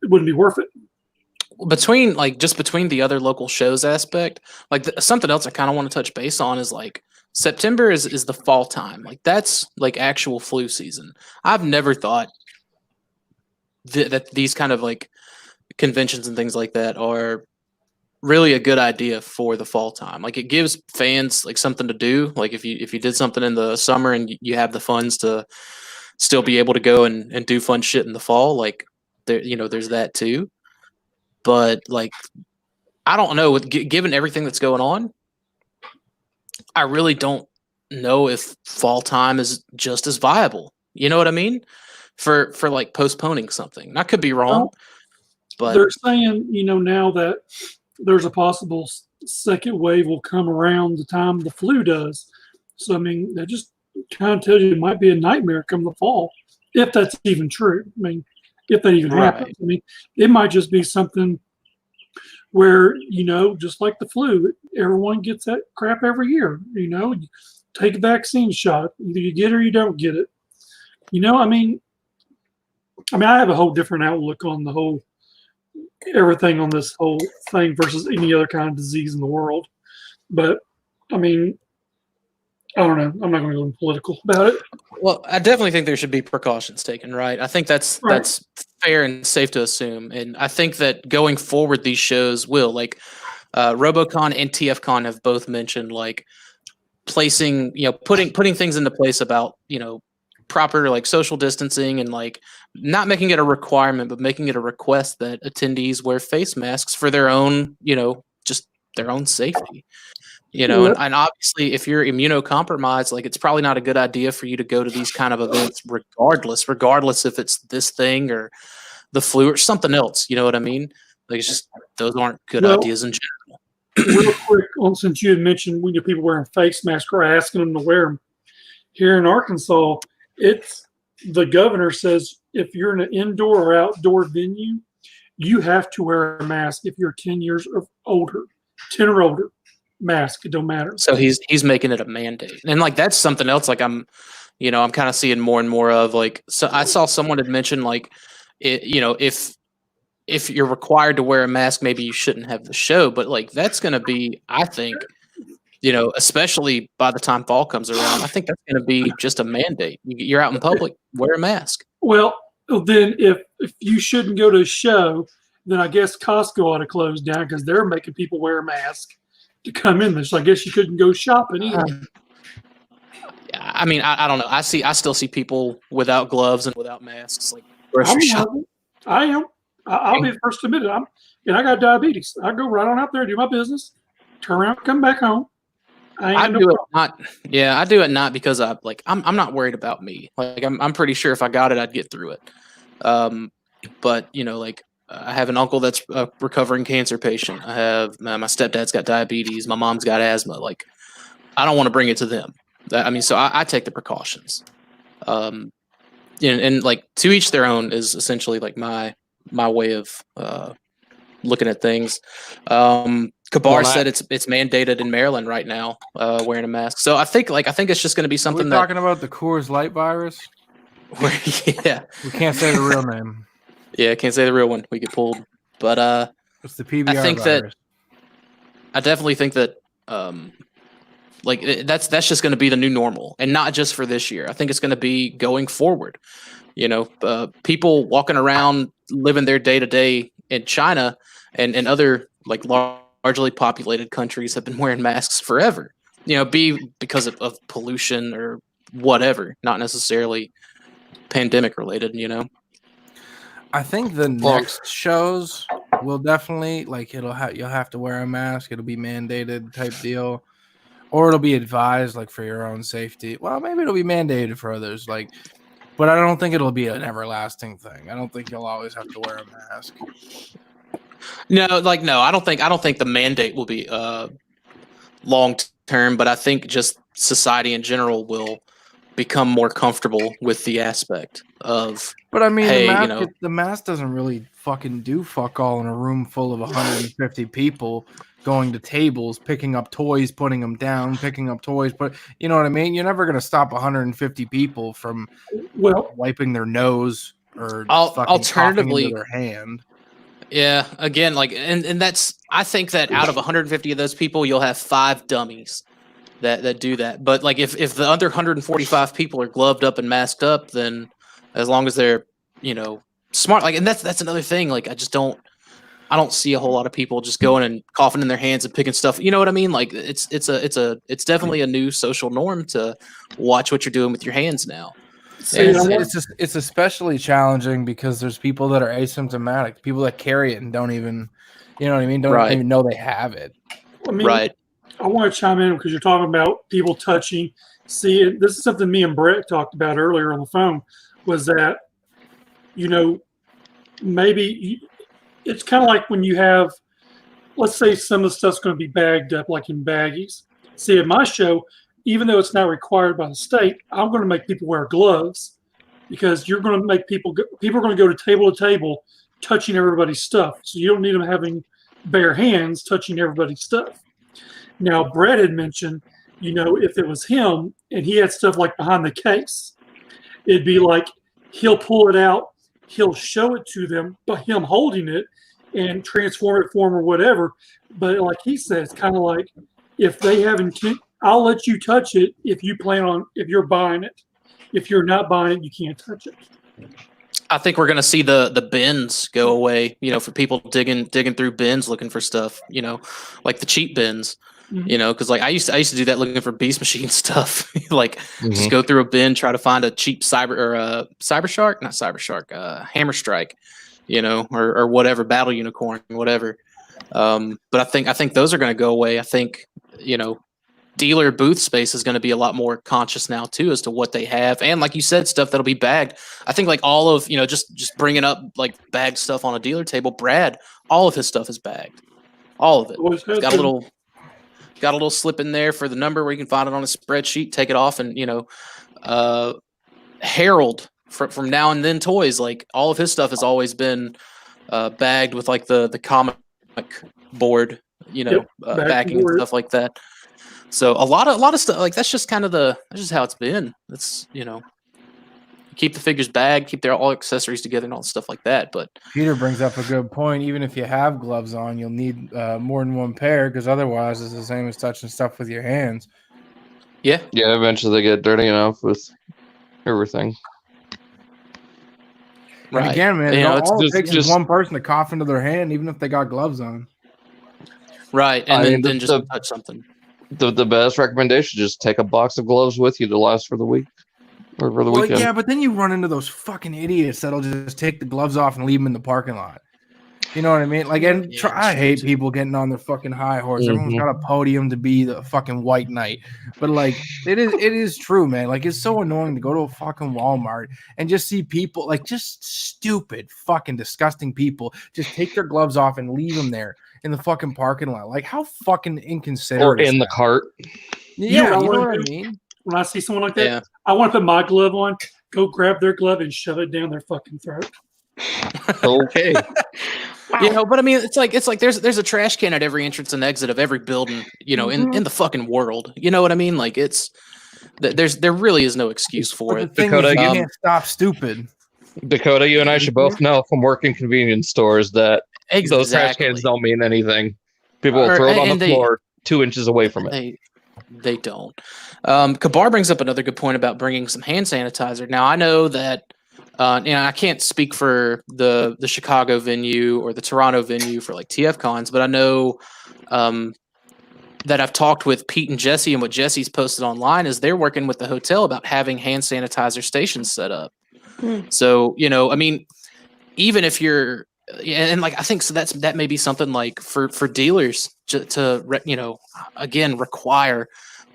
wouldn't be worth it. Between the other local shows aspect, something else I kind of want to touch base on is like September is the fall time. Like that's like actual flu season. I've never thought that these kind of like conventions and things like that are really a good idea for the fall time. Like it gives fans like something to do. Like if you did something in the summer and you have the funds to still be able to go and do fun shit in the fall, like there's that too. But like, I don't know. Given everything that's going on, I really don't know if fall time is just as viable. You know what I mean? For like postponing something. I could be wrong, but they're saying now that there's a possible second wave will come around the time the flu does. So I mean, that just kind of tells you it might be a nightmare come the fall, if that's even true. I mean, if that even happens. I mean, it might just be something where, just like the flu, everyone gets that crap every year. You take a vaccine shot, either you get it or you don't get it. I mean, I have a whole different outlook on the whole everything on this whole thing versus any other kind of disease in the world. But I mean, I don't know. I'm not going to go political about it. Well, I definitely think there should be precautions taken, right? I think that's fair and safe to assume. And I think that going forward, these shows will, like Robocon and TFCon have both mentioned, like placing, putting things into place about, proper like social distancing and like not making it a requirement, but making it a request that attendees wear face masks for their own, just their own safety. And obviously if you're immunocompromised, like it's probably not a good idea for you to go to these kind of events regardless if it's this thing or the flu or something else. You know what I mean? Like it's just, those aren't good ideas in general. Real quick, since you had mentioned when people wearing face masks or asking them to wear them, here in Arkansas, the governor says if you're in an indoor or outdoor venue, you have to wear a mask if you're 10 years or older, 10 or older. Mask, it don't matter. So he's making it a mandate, and like that's something else. Like I'm kind of seeing more and more of like. So I saw someone had mentioned like, if you're required to wear a mask, maybe you shouldn't have the show. But like that's going to be, I think, especially by the time fall comes around, I think that's going to be just a mandate. You're out in public, wear a mask. Well, then if you shouldn't go to a show, then I guess Costco ought to close down because they're making people wear a mask to come in there. So I guess you couldn't go shopping either. I mean, I don't know. I still see people without gloves and without masks, like grocery shopping. I am. I'll be the first to admit it. I got diabetes. I go right on out there, do my business, turn around, come back home. I do it not because I'm not worried about me. Like I'm pretty sure if I got it, I'd get through it. But like I have an uncle that's a recovering cancer patient. I have my stepdad's got diabetes. My mom's got asthma. Like I don't want to bring it to them. So I take the precautions. And like to each their own is essentially like my way of looking at things. Kabar said it's mandated in Maryland right now, wearing a mask. So I think it's just going to be something. We're talking about the Coors Light virus. Yeah, we can't say the real name. Yeah, I can't say the real one. We get pulled, but it's the PBR virus. I definitely think that that's just going to be the new normal, and not just for this year. I think it's going to be going forward. People walking around living their day to day in China and other like largely populated countries have been wearing masks forever. Because of pollution or whatever, not necessarily pandemic related. I think the next shows will definitely you'll have to wear a mask. It'll be mandated type deal, or it'll be advised for your own safety. Well, maybe it'll be mandated for others. But I don't think it'll be an everlasting thing. I don't think you'll always have to wear a mask. No, I don't think the mandate will be long term, but I think just society in general will become more comfortable with the aspect of. But I mean, the mask doesn't really fucking do fuck all in a room full of 150 people. going to tables, picking up toys, putting them down, picking up toys, but you know what I mean? You're never going to stop 150 people from wiping their nose or alternatively coughing into their hand. Yeah, again, like, and that's, I think that out of 150 of those people, you'll have 5 dummies that do that. But like, if the other 145 people are gloved up and masked up, then as long as they're, smart, like, and that's another thing. Like, I don't see a whole lot of people just going and coughing in their hands and picking stuff. You know what I mean? Like, it's definitely a new social norm to watch what you're doing with your hands now. It's especially challenging because there's people that are asymptomatic, people that carry it and don't even, you know what I mean? Don't even know they have it. I mean, I want to chime in because you're talking about people touching. See, this is something me and Brett talked about earlier on the phone, was that, maybe it's kind of like when you have, let's say some of the stuff's going to be bagged up like in baggies. See, at my show, even though it's not required by the state, I'm going to make people wear gloves because you're going to make people are going to go to table touching everybody's stuff. So you don't need them having bare hands touching everybody's stuff. Now, Brett had mentioned, if it was him and he had stuff like behind the case, it'd be like he'll pull it out, he'll show it to them, but him holding it and transform it for him or whatever. But like he says, kind of like if they haven't, I'll let you touch it if you're buying it. If you're not buying it, you can't touch it. I think we're going to see the bins go away, for people digging through bins looking for stuff, like the cheap bins, because like I used to do that looking for Beast Machine stuff, like just go through a bin, try to find a cheap Hammer Strike, or whatever, Battle Unicorn, whatever. But I think those are going to go away. I think, dealer booth space is going to be a lot more conscious now too as to what they have, and like you said, stuff that'll be bagged. I think like all of just bringing up like bagged stuff on a dealer table. Brad, all of his stuff is bagged, all of it. He's got a little slip in there for the number where you can find it on a spreadsheet, take it off, and Harold from Now and Then Toys, like all of his stuff has always been bagged with like the comic board, backing and stuff like that. So a lot of stuff like that's just how it's been. That's keep the figures bagged, keep their all accessories together and all stuff like that. But Peter brings up a good point. Even if you have gloves on, you'll need more than one pair because otherwise it's the same as touching stuff with your hands. Yeah. Eventually they get dirty enough with everything. Right. And again, man, all it takes is one person to cough into their hand, even if they got gloves on. Right, and then just touch something. The best recommendation: just take a box of gloves with you to last for the week or for the weekend. Yeah, but then you run into those fucking idiots that'll just take the gloves off and leave them in the parking lot. You know what I mean? Like, and I hate people getting on their fucking high horse. Everyone's got a podium to be the fucking white knight, but like, it is true, man. Like, it's so annoying to go to a fucking Walmart and just see people like just stupid, fucking disgusting people just take their gloves off and leave them there in the fucking parking lot. Like, how fucking inconsiderate. Or in the cart. Yeah, you know what I mean? When I see someone like that, I want to put my glove on, go grab their glove and shove it down their fucking throat. Okay. Wow. But I mean, it's like there's a trash can at every entrance and exit of every building, in the fucking world. You know what I mean? Like there really is no excuse for it. Dakota, you can't stop stupid. Dakota, you and I should both know from working convenience stores that those trash cans don't mean anything. People will throw it on the floor 2 inches away from it. They don't. Kabar brings up another good point about bringing some hand sanitizer. Now I know that. I can't speak for the Chicago venue or the Toronto venue for like TF cons, but I know that I've talked with Pete and Jesse, and what Jesse's posted online is they're working with the hotel about having hand sanitizer stations set up. So, I mean, even if you're, and like, I think so that may be something like for dealers to again, require,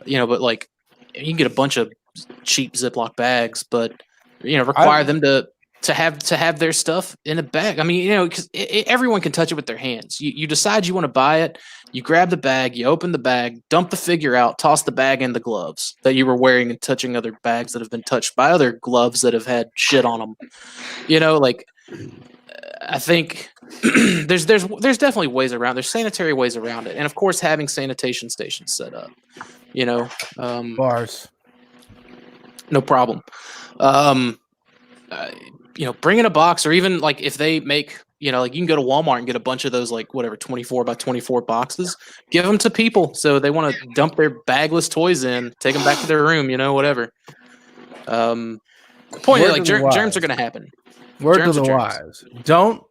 but like you can get a bunch of cheap Ziploc bags, but require them to have their stuff in a bag. I mean, because everyone can touch it with their hands. You decide you want to buy it, you grab the bag, you open the bag, dump the figure out, toss the bag in the gloves that you were wearing and touching other bags that have been touched by other gloves that have had shit on them. Like I think there's definitely ways around. There's sanitary ways around it, and of course, having sanitation stations set up. Bars. No problem. Bring in a box, or even like if they make, like you can go to Walmart and get a bunch of those, like whatever 24 by 24 boxes. Give them to people so they want to dump their bagless toys in, take them back to their room, whatever. The point is, like germs are going to happen. Word to the wise. Don't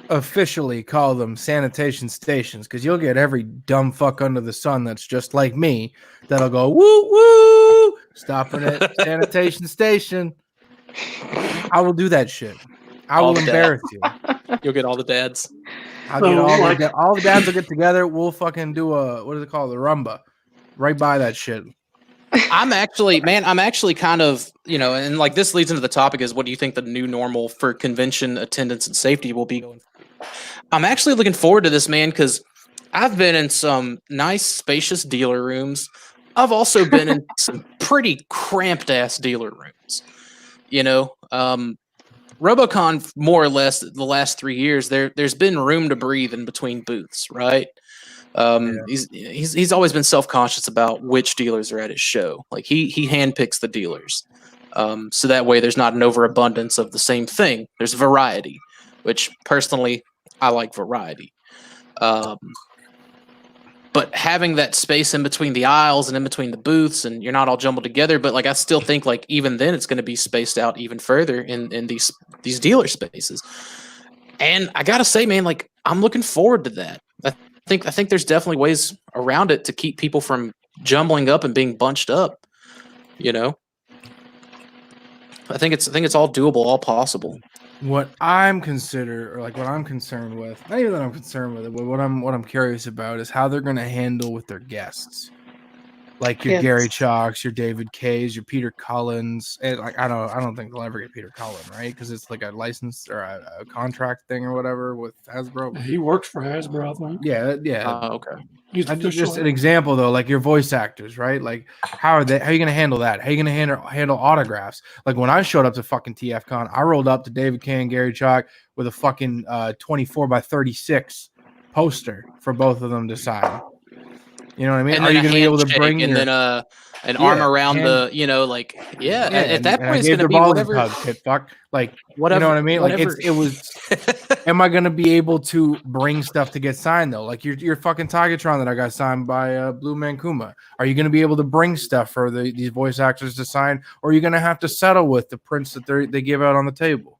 officially call them sanitation stations, because you'll get every dumb fuck under the sun that's just like me that'll go woo woo, stopping at sanitation station. I will do that shit. I will embarrass you. You'll get all the dads. I'll get all the dads will get together. We'll fucking do a, what is it called? The rumba. Right by that shit. I'm actually kind of, and like this leads into the topic is, what do you think the new normal for convention attendance and safety will be going forward? I'm actually looking forward to this, man, because I've been in some nice, spacious dealer rooms. I've also been in some pretty cramped ass dealer rooms. Robocon, more or less, the last 3 years, there's been room to breathe in between booths, right? He's always been self-conscious about which dealers are at his show. Like he handpicks the dealers, so that way there's not an overabundance of the same thing. There's variety, which personally I like variety. But having that space in between the aisles and in between the booths, and you're not all jumbled together, but like I still think like even then it's going to be spaced out even further in these dealer spaces. And I gotta say, man, like I'm looking forward to that. I think there's definitely ways around it to keep people from jumbling up and being bunched up. I think it's all doable, all possible. What I'm concerned with, not even that I'm concerned with it, but what I'm curious about is how they're going to handle with their guests, like your Gary Chalks, your David Kays, your Peter Cullens, and like I don't think they'll ever get Peter Cullen, right? Because it's like a license or a contract thing or whatever with Hasbro. He works for Hasbro, I think. Yeah. Okay. Just an example though, like your voice actors, right? Like how are you going to handle that? How are you going to handle autographs? Like when I showed up to fucking TFCon, I rolled up to David Kay and Gary Chalk with a fucking 24 by 36 poster for both of them to sign. You know what I mean? And are you going to be able to bring and then an arm around at that point it's going to be whatever. Like whatever, you know what I mean? Whatever. Like it was. Am I going to be able to bring stuff to get signed though? Like your fucking Tigatron that I got signed by Blue Man Kuma. Are you going to be able to bring stuff for these voice actors to sign, or are you going to have to settle with the prints that they give out on the table?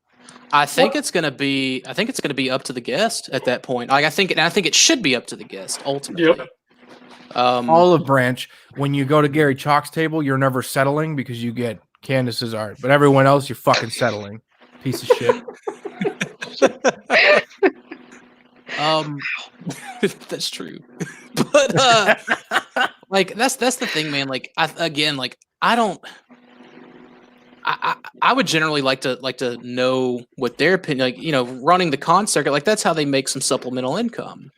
I think it's going to be up to the guest at that point. Like I think it should be up to the guest ultimately. Yep. Olive Branch, when you go to Gary Chalk's table, you're never settling because you get Candace's art, but everyone else you're fucking settling. Piece of shit. That's true. But like that's the thing, man. Like I would generally like to know what their opinion, like, running the con circuit, like that's how they make some supplemental income.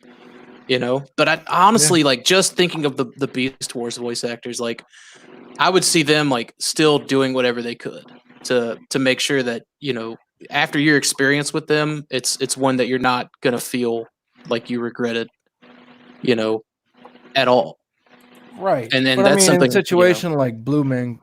But I honestly like just thinking of the Beast Wars voice actors, like I would see them like still doing whatever they could to make sure that, after your experience with them, it's one that you're not gonna feel like you regretted, at all. Right. And then but that's I mean, something in a situation like Blue Man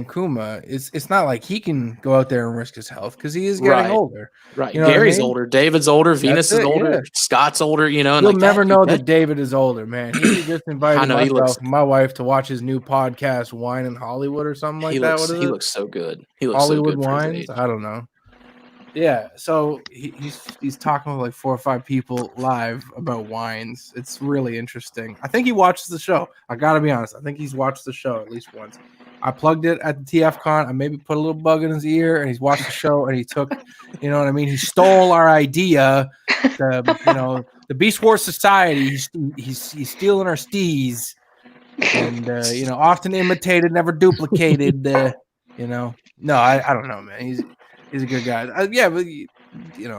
Kuma, it's not like he can go out there and risk his health because he is getting older. Right. You know Gary's what I mean? older, David's older, Venus is older, yeah. Scott's older, and you'll like never know that David is older, man. He just invited myself and my wife to watch his new podcast, Wine in Hollywood or something like that. He looks so good. He looks Hollywood so good Wines. I don't know. Yeah, so he's talking with like 4 or 5 people live about wines. It's really interesting. I think he watches the show. I gotta be honest. I think he's watched the show at least once. I plugged it at the TFCon. I maybe put a little bug in his ear, and he's watched the show, and he took, you know what I mean? He stole our idea. The Beast Wars Society. He's stealing our steez, and often imitated, never duplicated. No, I don't know, man. He's a good guy. But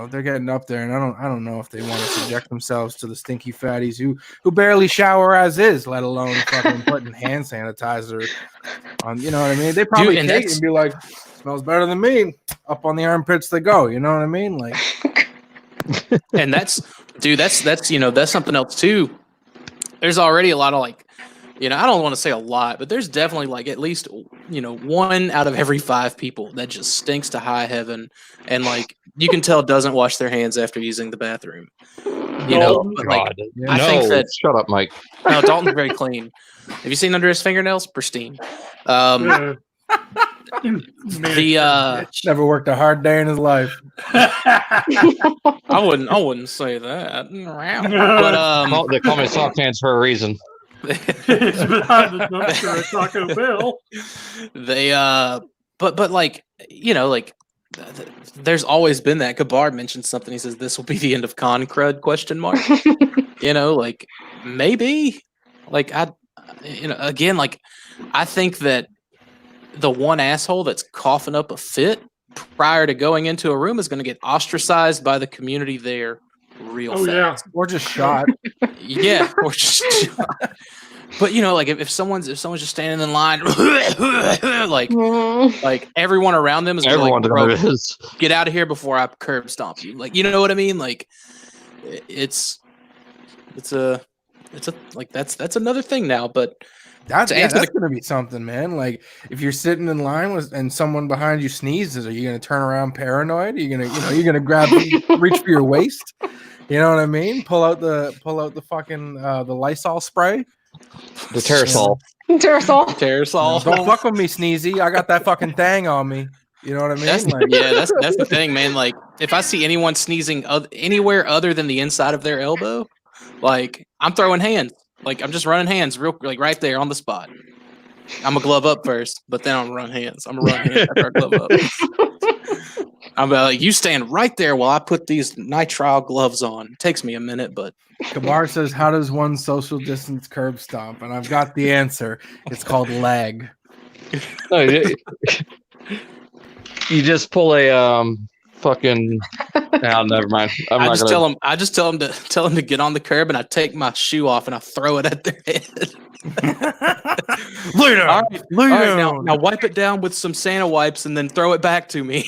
they're getting up there, and I don't know if they want to subject themselves to the stinky fatties who barely shower as is, let alone fucking putting hand sanitizer on. You know what I mean? They probably take it and be like, smells better than me. Up on the armpits they go. You know what I mean? Like, And that's something else too. There's already a lot of like, I don't want to say a lot, but there's definitely like at least, 1 out of every 5 people that just stinks to high heaven. And like, you can tell doesn't wash their hands after using the bathroom. But like, I think that. Shut up, Mike. No, Dalton's very clean. Have you seen under his fingernails? Pristine. Never worked a hard day in his life. I wouldn't say that. But They call me soft hands for a reason. It's behind the dumpster at Taco Bell. But like, there's always been that. Gabar mentioned something. He says this will be the end of con crud ? Like maybe, like again, like I think that the one asshole that's coughing up a fit prior to going into a room is going to get ostracized by the community there real fast. Yeah. Or just shot. Yeah, or just shot. But like if someone's just standing in line, like everyone around them is Everyone like, bro, is. get out of here before I curb stomp you. Like, you know what I mean? Like it's like that's another thing now. But That's gonna be something, man. Like if you're sitting in line and someone behind you sneezes, are you gonna turn around paranoid? Are you gonna grab reach for your waist? You know what I mean? Pull out the fucking the Lysol spray. The Terrasol. Terrasol. Don't fuck with me, Sneezy. I got that fucking thing on me. You know what I mean? That's the thing, man. Like if I see anyone sneezing anywhere other than the inside of their elbow, like I'm throwing hands. Like I'm just running hands right there on the spot. I'm a glove up first, but then I'm gonna run hands. I'm gonna run hands after I glove up. I'm like, you stand right there while I put these nitrile gloves on. It takes me a minute, but Kabar says, how does one social distance curb stomp? And I've got the answer. It's called lag. You just pull a fucking. No, never mind. I just tell them to get on the curb, and I take my shoe off and I throw it at their head. Lay down. All right, now wipe it down with some Santa wipes and then throw it back to me.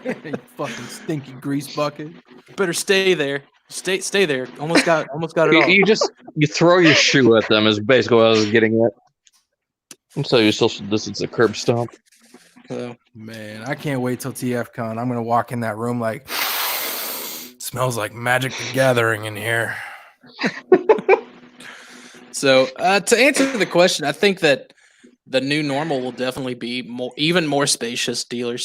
You fucking stinky grease bucket. Better stay there. Stay there. Almost got it all. You throw your shoe at them is basically what I was getting at. So your social distance a curb stomp. Man, I can't wait till TFCon. I'm gonna walk in that room like smells like Magic the Gathering in here. So to answer the question, I think that the new normal will definitely be even more spacious dealer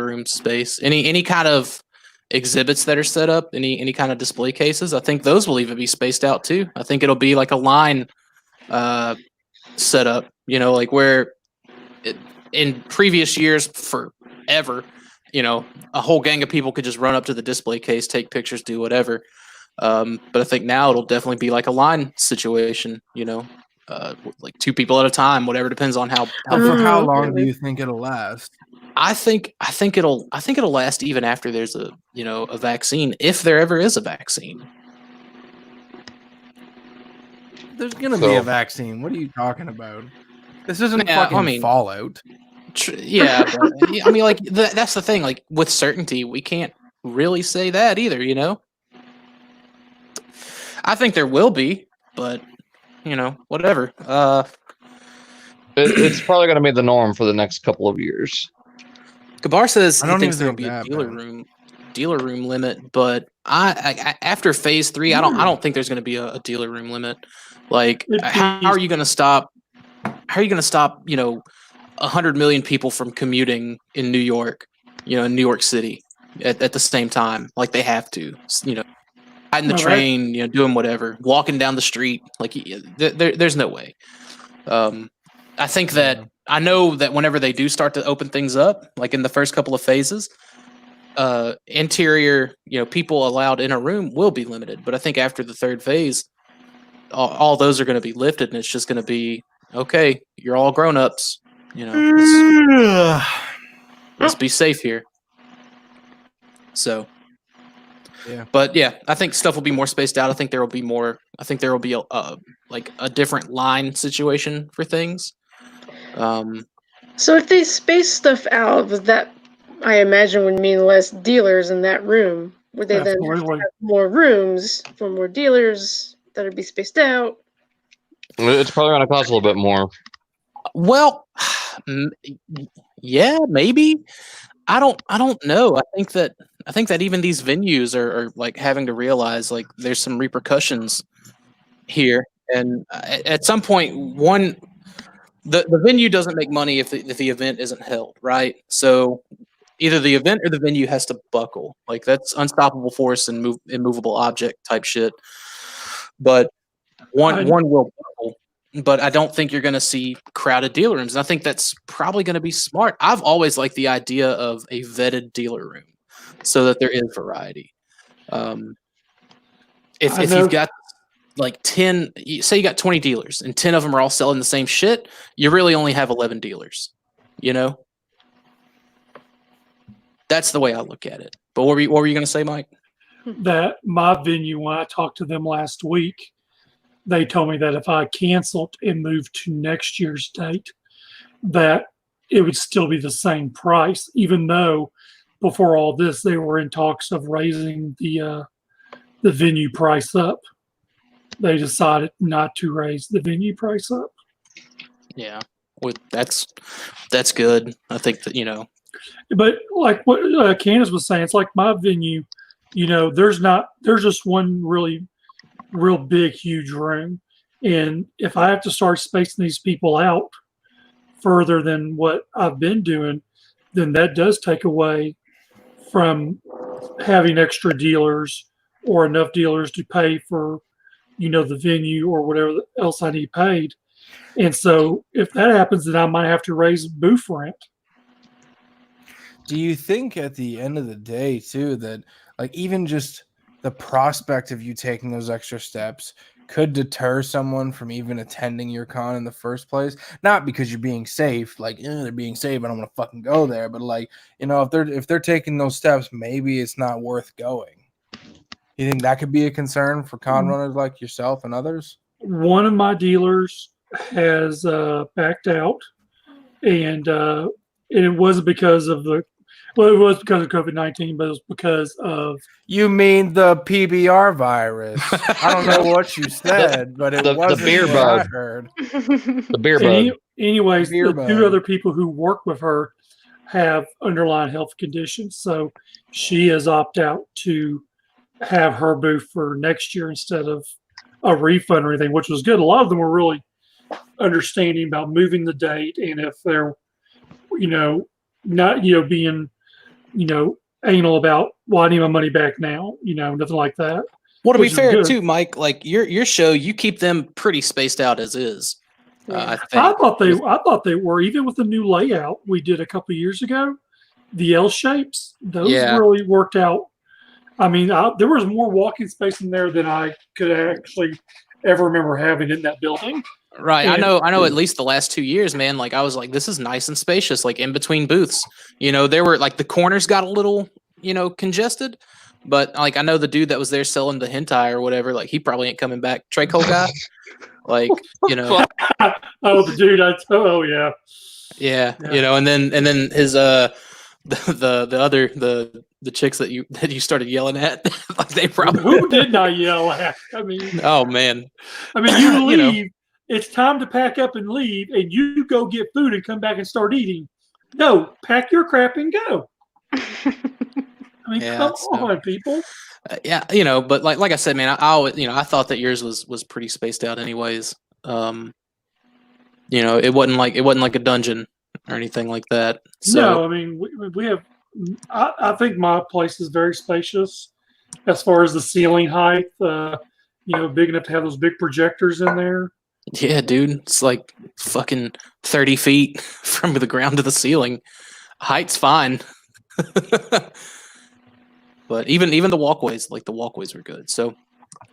room space. Any kind of exhibits that are set up, any kind of display cases, I think those will even be spaced out too. I think it'll be like a line set up, like where in previous years forever, a whole gang of people could just run up to the display case, take pictures, do whatever. But I think now it'll definitely be like a line situation, like 2 people at a time, whatever, depends on how For how long do you think it'll last? I think it'll last even after there's a vaccine, if there ever is a vaccine. There's gonna be a vaccine. What are you talking about? This isn't fucking Fallout. Yeah, but, I mean, like that's the thing. Like with certainty, we can't really say that either. I think there will be, but whatever. It's probably going to be the norm for the next couple of years. Gabar says I he don't thinks even there will think be a that, dealer room limit, but I after phase 3, I don't think there's going to be a dealer room limit. Like, how are you going to stop? How are you going to stop? 100 million people from commuting in New York, in New York City at the same time, like they have to, riding the train, doing whatever, walking down the street, like there's no way. I think that I know that whenever they do start to open things up, like in the first couple of phases, interior, people allowed in a room will be limited. But I think after the 3rd phase, all those are going to be lifted, and it's just going to be okay. You're all grown-ups. Let's be safe here. So, yeah. But yeah, I think stuff will be more spaced out. I think there will be more. I think there will be a different line situation for things. So if they space stuff out, that I imagine would mean less dealers in that room. Would they then have more rooms for more dealers that would be spaced out? It's probably going to cost a little bit more. Well, yeah, maybe. I don't know. I think that even these venues are like having to realize like there's some repercussions here, and at some point, the venue doesn't make money if the event isn't held, right? So either the event or the venue has to buckle. Like that's unstoppable force and immovable object type shit. But one will buckle. But I don't think you're going to see crowded dealer rooms. And I think that's probably going to be smart. I've always liked the idea of a vetted dealer room so that there is variety. If you've got like 10, say you got 20 dealers and 10 of them are all selling the same shit, you really only have 11 dealers, you know? That's the way I look at it. But what were you going to say, Mike? That my venue, when I talked to them last week, they told me that if I canceled and moved to next year's date, that it would still be the same price, even though before all this, they were in talks of raising the venue price up. They decided not to raise the venue price up. Yeah, that's good. I think that, you know. But like what Candace was saying, it's like my venue, you know, there's just one real big, huge room. And if I have to start spacing these people out further than what I've been doing, then that does take away from having extra dealers or enough dealers to pay for, you know, the venue or whatever else I need paid. And so if that happens, then I might have to raise booth rent. Do you think at the end of the day, too, that like even just the prospect of you taking those extra steps could deter someone from even attending your con in the first place? Not because you're being safe, like they're being safe, I don't want to fucking go there, but like, you know, if they're taking those steps, maybe it's not worth going. You think that could be a concern for con runners like yourself and others? One of my dealers has backed out, and it wasn't because of it was because of COVID-19, but it was because of... You mean the PBR virus? I don't know what you said, but it wasn't the beer what bug. I heard. The beer bug. Anyways, the two other people who work with her have underlying health conditions, so she has opted out to have her booth for next year instead of a refund or anything, which was good. A lot of them were really understanding about moving the date, and if they're, you know, not, you know, being, you know, anal about, well, I need my money back now, you know, nothing like that. Well, to be fair too, Mike, like your show, you keep them pretty spaced out as is. I thought they were, even with the new layout we did a couple of years ago, the L shapes, those really worked out. I mean, there was more walking space in there than I could actually ever remember having in that building. Right. And I know at least the last 2 years, man, like I was like, this is nice and spacious, like in between booths. You know, there were like the corners got a little, you know, congested. But like I know the dude that was there selling the hentai or whatever, like he probably ain't coming back. Trey Cole guy. Like, you know. Oh, the dude, yeah. Yeah. You know, and then his the chicks that you started yelling at, like they probably who did not yell at? I mean, oh man. I mean, you leave. You know, it's time to pack up and leave, and you go get food and come back and start eating. No, pack your crap and go. I mean, come on, people. Yeah, you know, but like I said, man, I always, you know, I thought that yours was pretty spaced out, anyways. You know, it wasn't like a dungeon or anything like that. So, no, I mean, we have. I think my place is very spacious as far as the ceiling height. You know, big enough to have those big projectors in there. Yeah, dude, it's like fucking 30 feet from the ground to the ceiling. Height's fine. But even the walkways, like the walkways were good. So,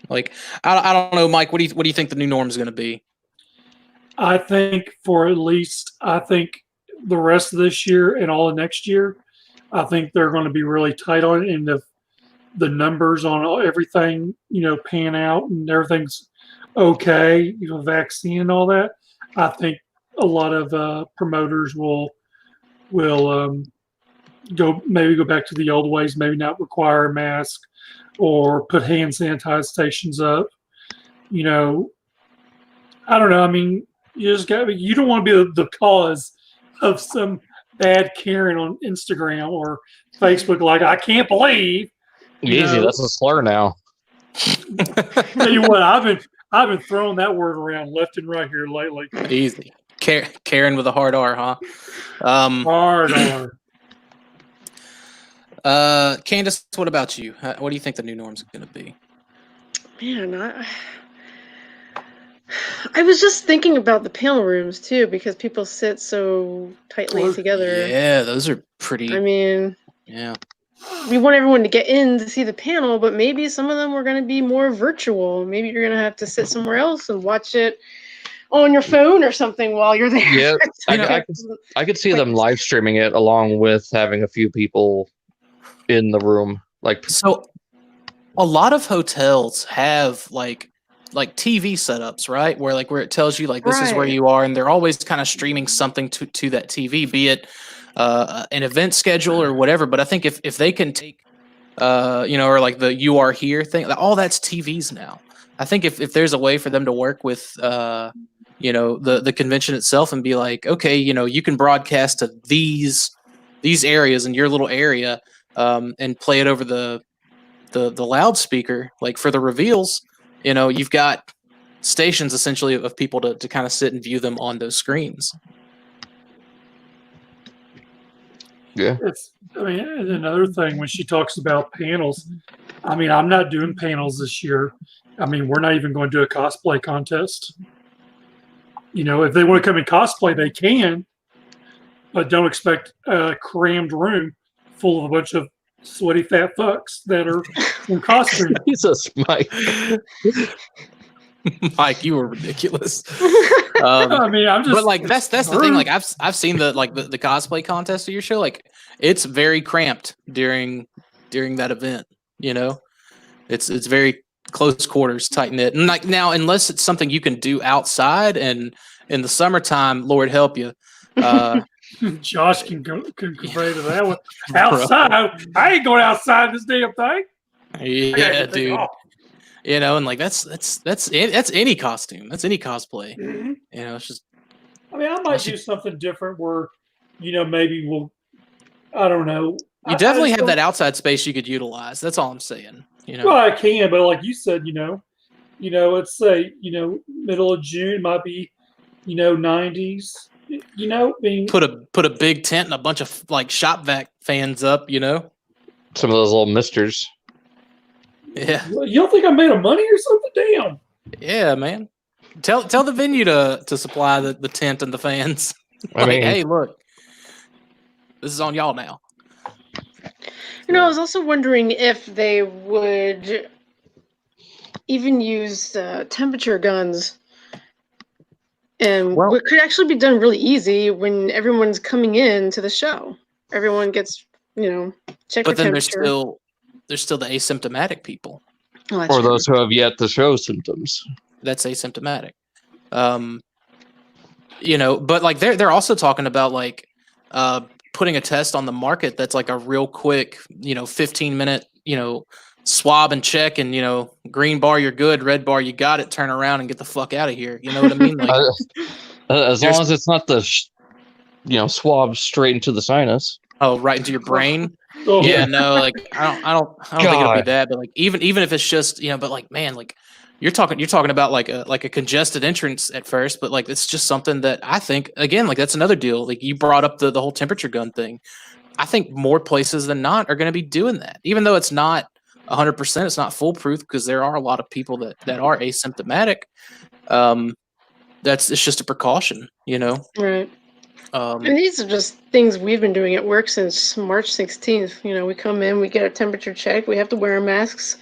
like, I don't know, Mike. What do you think the new norm is going to be? I think the rest of this year and all of next year, I think they're going to be really tight on it, and if the numbers on everything, you know, pan out and everything's okay, you know, vaccine and all that, I think a lot of promoters will maybe go back to the old ways, maybe not require a mask or put hand sanitize stations up. You know, I don't know. I mean, you don't want to be the cause of some bad Karen on Instagram or Facebook. Like, I can't believe. Easy, that's a slur now. Tell you what, I've been throwing that word around left and right here lately. Easy. Karen with a hard R, huh? Hard R. Candace, what about you? What do you think the new norm's going to be? Man, I was just thinking about the panel rooms too, because people sit so tightly together. Yeah, those are pretty. I mean, yeah. We want everyone to get in to see the panel, but maybe some of them are going to be more virtual. Maybe you're going to have to sit somewhere else and watch it on your phone or something while you're there. Yeah, I could see them live streaming it along with having a few people in the room. So, a lot of hotels have like TV setups, right? Where it tells you this is where you are, and they're always kind of streaming something to that TV, be it an event schedule or whatever. But I think if they can take or like the "you are here" thing, all that's TVs now. I think if there's a way for them to work with the convention itself and be like, okay, you can broadcast to these areas in your little area, and play it over the loudspeaker, like for the reveals. You've got stations essentially of people to kind of sit and view them on those screens. Yeah. And another thing, when she talks about panels, I mean, I'm not doing panels this year. I mean, we're not even going to do a cosplay contest. If they want to come and cosplay, they can, but don't expect a crammed room full of a bunch of sweaty fat fucks that are in costume. Jesus, Mike. Mike, you were ridiculous. I mean, I'm just. But that's the thing. I've seen the cosplay contest of your show. It's very cramped during that event. It's very close quarters, tight knit. And now, unless it's something you can do outside, and in the summertime, Lord help you. Josh can convey to that one. Outside, I ain't going outside this damn thing. Yeah, dude. And that's any costume. That's any cosplay. Mm-hmm. It's just. I mean, I might do something different where, maybe I don't know. You definitely have that outside space you could utilize. That's all I'm saying. Well, I can, but like you said, let's say, middle of June might be, 90s. Put a big tent and a bunch of shop vac fans up. Some of those little misters. Yeah. You don't think I made of money or something? Damn. Yeah, man. Tell the venue to supply the tent and the fans. Hey, look, this is on y'all now. I was also wondering if they would even use temperature guns. And it could actually be done really easy when everyone's coming in to the show. Everyone gets, checked. But then there's still the asymptomatic people, or those who have yet to show symptoms. That's asymptomatic. But they're also talking about putting a test on the market that's a real quick, 15-minute, swab and check, and green bar you're good, red bar you got it, turn around and get the fuck out of here. You know what I mean? As long as it's not the swab straight into the sinus. Oh, right into your brain. Oh, yeah, no, I don't think it'll be that, but even if it's just but man, you're talking about a congested entrance at first, but it's just something that I think, again, that's another deal. You brought up the whole temperature gun thing. I think more places than not are going to be doing that, even though it's not 100%. It's not foolproof because there are a lot of people that are asymptomatic. It's just a precaution, Right. And these are just things we've been doing at work since March 16th. We come in, we get a temperature check. We have to wear masks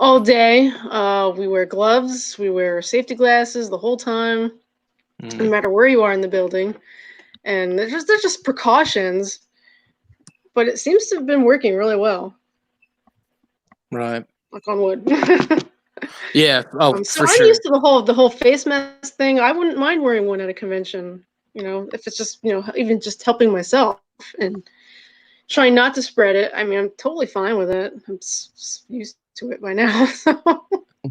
all day. We wear gloves. We wear safety glasses the whole time, no matter where you are in the building. And they're just precautions. But it seems to have been working really well. Right. Knock on wood. Yeah. Oh, so for I'm sure. used to the whole face mask thing. I wouldn't mind wearing one at a convention. If it's just, even just helping myself and, try not to spread it. I mean, I'm totally fine with it. I'm used to it by now. So.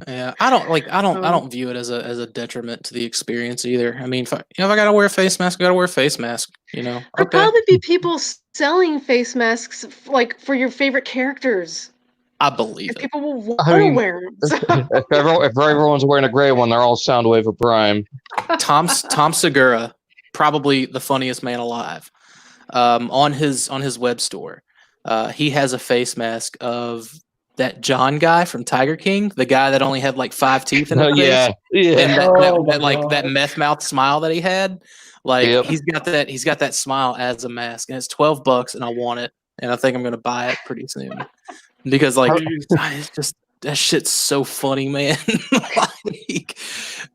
Yeah, I don't view it as a detriment to the experience either. I mean, if I gotta wear a face mask, I gotta wear a face mask. There'll probably be people selling face masks like for your favorite characters. I believe it. People will want to wear them. So. If everyone's wearing a gray one, they're all Soundwave or Prime. Tom Segura, probably the funniest man alive. On his web store, he has a face mask of that John guy from Tiger King, the guy that only had like 5 teeth in his face. Yeah. And that meth mouth smile that he had. Like he's got that smile as a mask, and it's $12, and I want it, and I think I'm gonna buy it pretty soon because it's just that shit's so funny, man.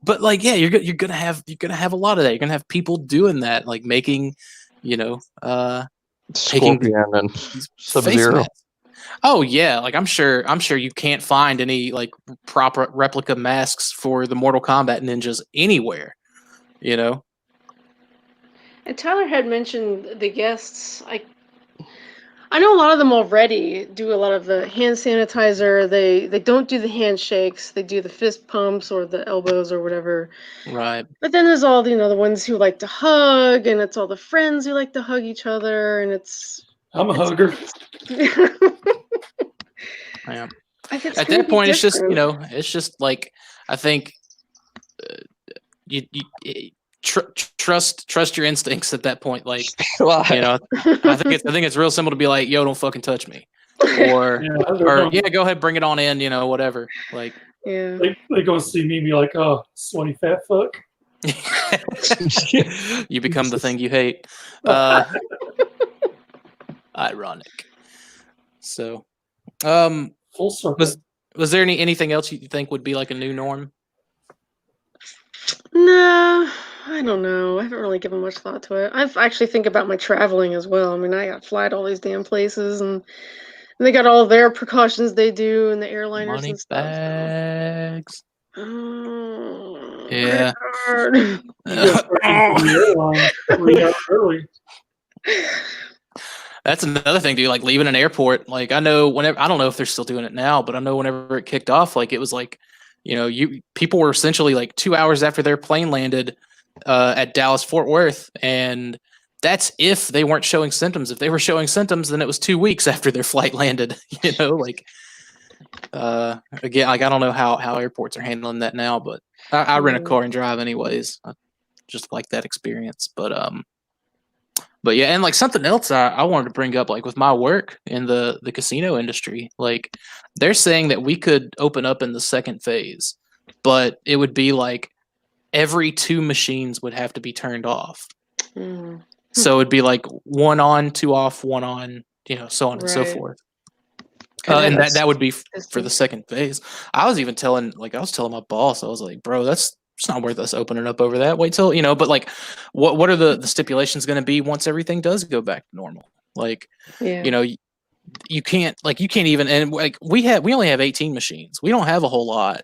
But you're gonna have a lot of that. You're gonna have people doing that, like making, Scorpion and Sub-Zero. Oh yeah, like I'm sure you can't find any like proper replica masks for the Mortal Kombat ninjas anywhere, And Tyler had mentioned the guests. I know a lot of them already do a lot of the hand sanitizer. They don't do the handshakes. They do the fist pumps or the elbows or whatever. Right. But then there's all the ones who like to hug, and it's all the friends who like to hug each other, and I'm a hugger. Yeah. At that point, it's just like I think you trust your instincts at that point. Like I think it's real simple to be like, yo, don't fucking touch me, or go ahead, bring it on in, whatever. Like they go see me and be like, oh, sweaty fat fuck. You become the thing you hate. Ironic. So, full circle. Was there anything else you think would be like a new norm? No, I don't know. I haven't really given much thought to it. I've actually think about my traveling as well. I mean, I got to fly to all these damn places, and they got all their precautions they do, and the airliners Money and stuff. Bags. So. Yeah. Early. That's another thing, dude. Like leaving an airport. Like I know whenever, I don't know if they're still doing it now, but I know whenever it kicked off, like it was like, people were essentially like 2 hours after their plane landed at Dallas Fort Worth, and that's if they weren't showing symptoms. If they were showing symptoms, then it was 2 weeks after their flight landed. Again, like I don't know how airports are handling that now, but I rent a car and drive anyways. I just like that experience, But yeah, and like something else I wanted to bring up, like with my work in the casino industry, like they're saying that we could open up in the second phase, but it would be like every 2 machines would have to be turned off. Mm. So it'd be like 1 on, 2 off, 1 on, so on and so forth. And that would be for the second phase. I was telling my boss, I was like, bro, it's not worth us opening up over that. Wait till, but like, what are the stipulations going to be once everything does go back to normal? Like, you can't even, and like we only have 18 machines. We don't have a whole lot.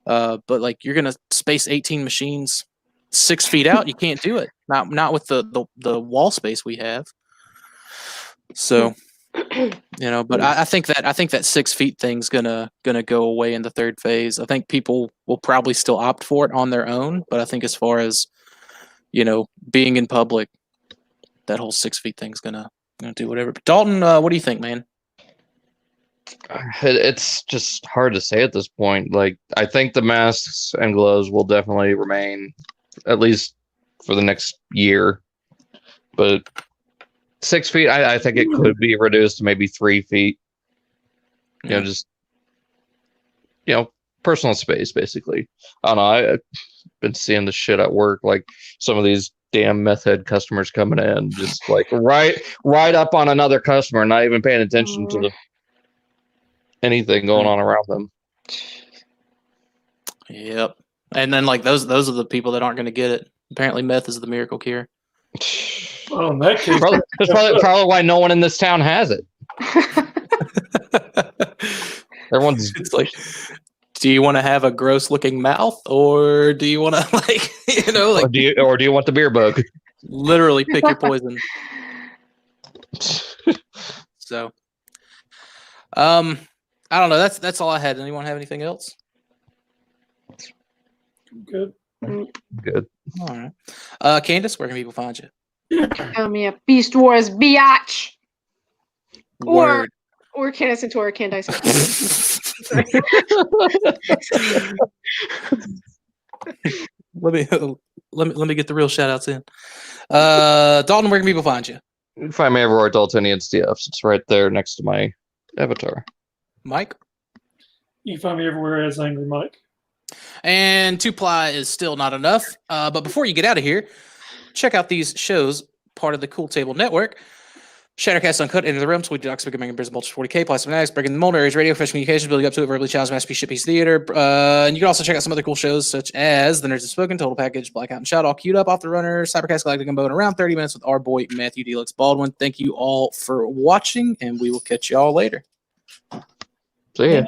But like you're going to space 18 machines 6 feet out. You can't do it. Not with the wall space we have. So, but I think that 6 feet thing's gonna go away in the third phase. I think people will probably still opt for it on their own, but I think as far as being in public, that whole 6 feet thing's gonna do whatever. But Dalton, what do you think, man? It's just hard to say at this point. Like, I think the masks and gloves will definitely remain at least for the next year, but 6 feet, I think it could be reduced to maybe 3 feet. Just personal space, basically. I don't know. I've been seeing the shit at work, like some of these damn meth head customers coming in, just like right up on another customer, not even paying attention to anything going on around them. Yep. And then like those are the people that aren't going to get it. Apparently, meth is the miracle cure. Well, in that case, that's probably why no one in this town has it. Everyone's it's like, do you want to have a gross looking mouth, or do you want to or do you want the beer bug? Literally pick your poison. So, I don't know. That's all I had. Anyone have anything else? Good. Good. All right. Candace, where can people find you? Tell me a Beast Wars biatch. Word. Or Candace and Tora, Candace. Let me get the real shout outs in. Dalton, where can people find you? You can find me everywhere, Daltonians DFs. It's right there next to my avatar. Mike? You can find me everywhere as Angry Mike. And 2-ply is still not enough. But before you get out of here, check out these shows, part of the Cool Table Network. Shattercast, Uncut, Into the Realm, Sweet Detox, Figga Bangin, Prison Mulch 40K, Plastic Fanatics, Breaking the Mold, Areas Radio, Fresh Communications, Building Up to It, Verbally Challenged, Masterpiece, Shitpiece Theater. And you can also check out some other cool shows such as The Nerds Have Spoken, Total Package, Blackout Shout, all queued up, Off the Runner, Cybercast, Galactic Gumbo, in around 30 minutes with our boy Matthew Deluxe Baldwin. Thank you all for watching, and we will catch you all later. See ya.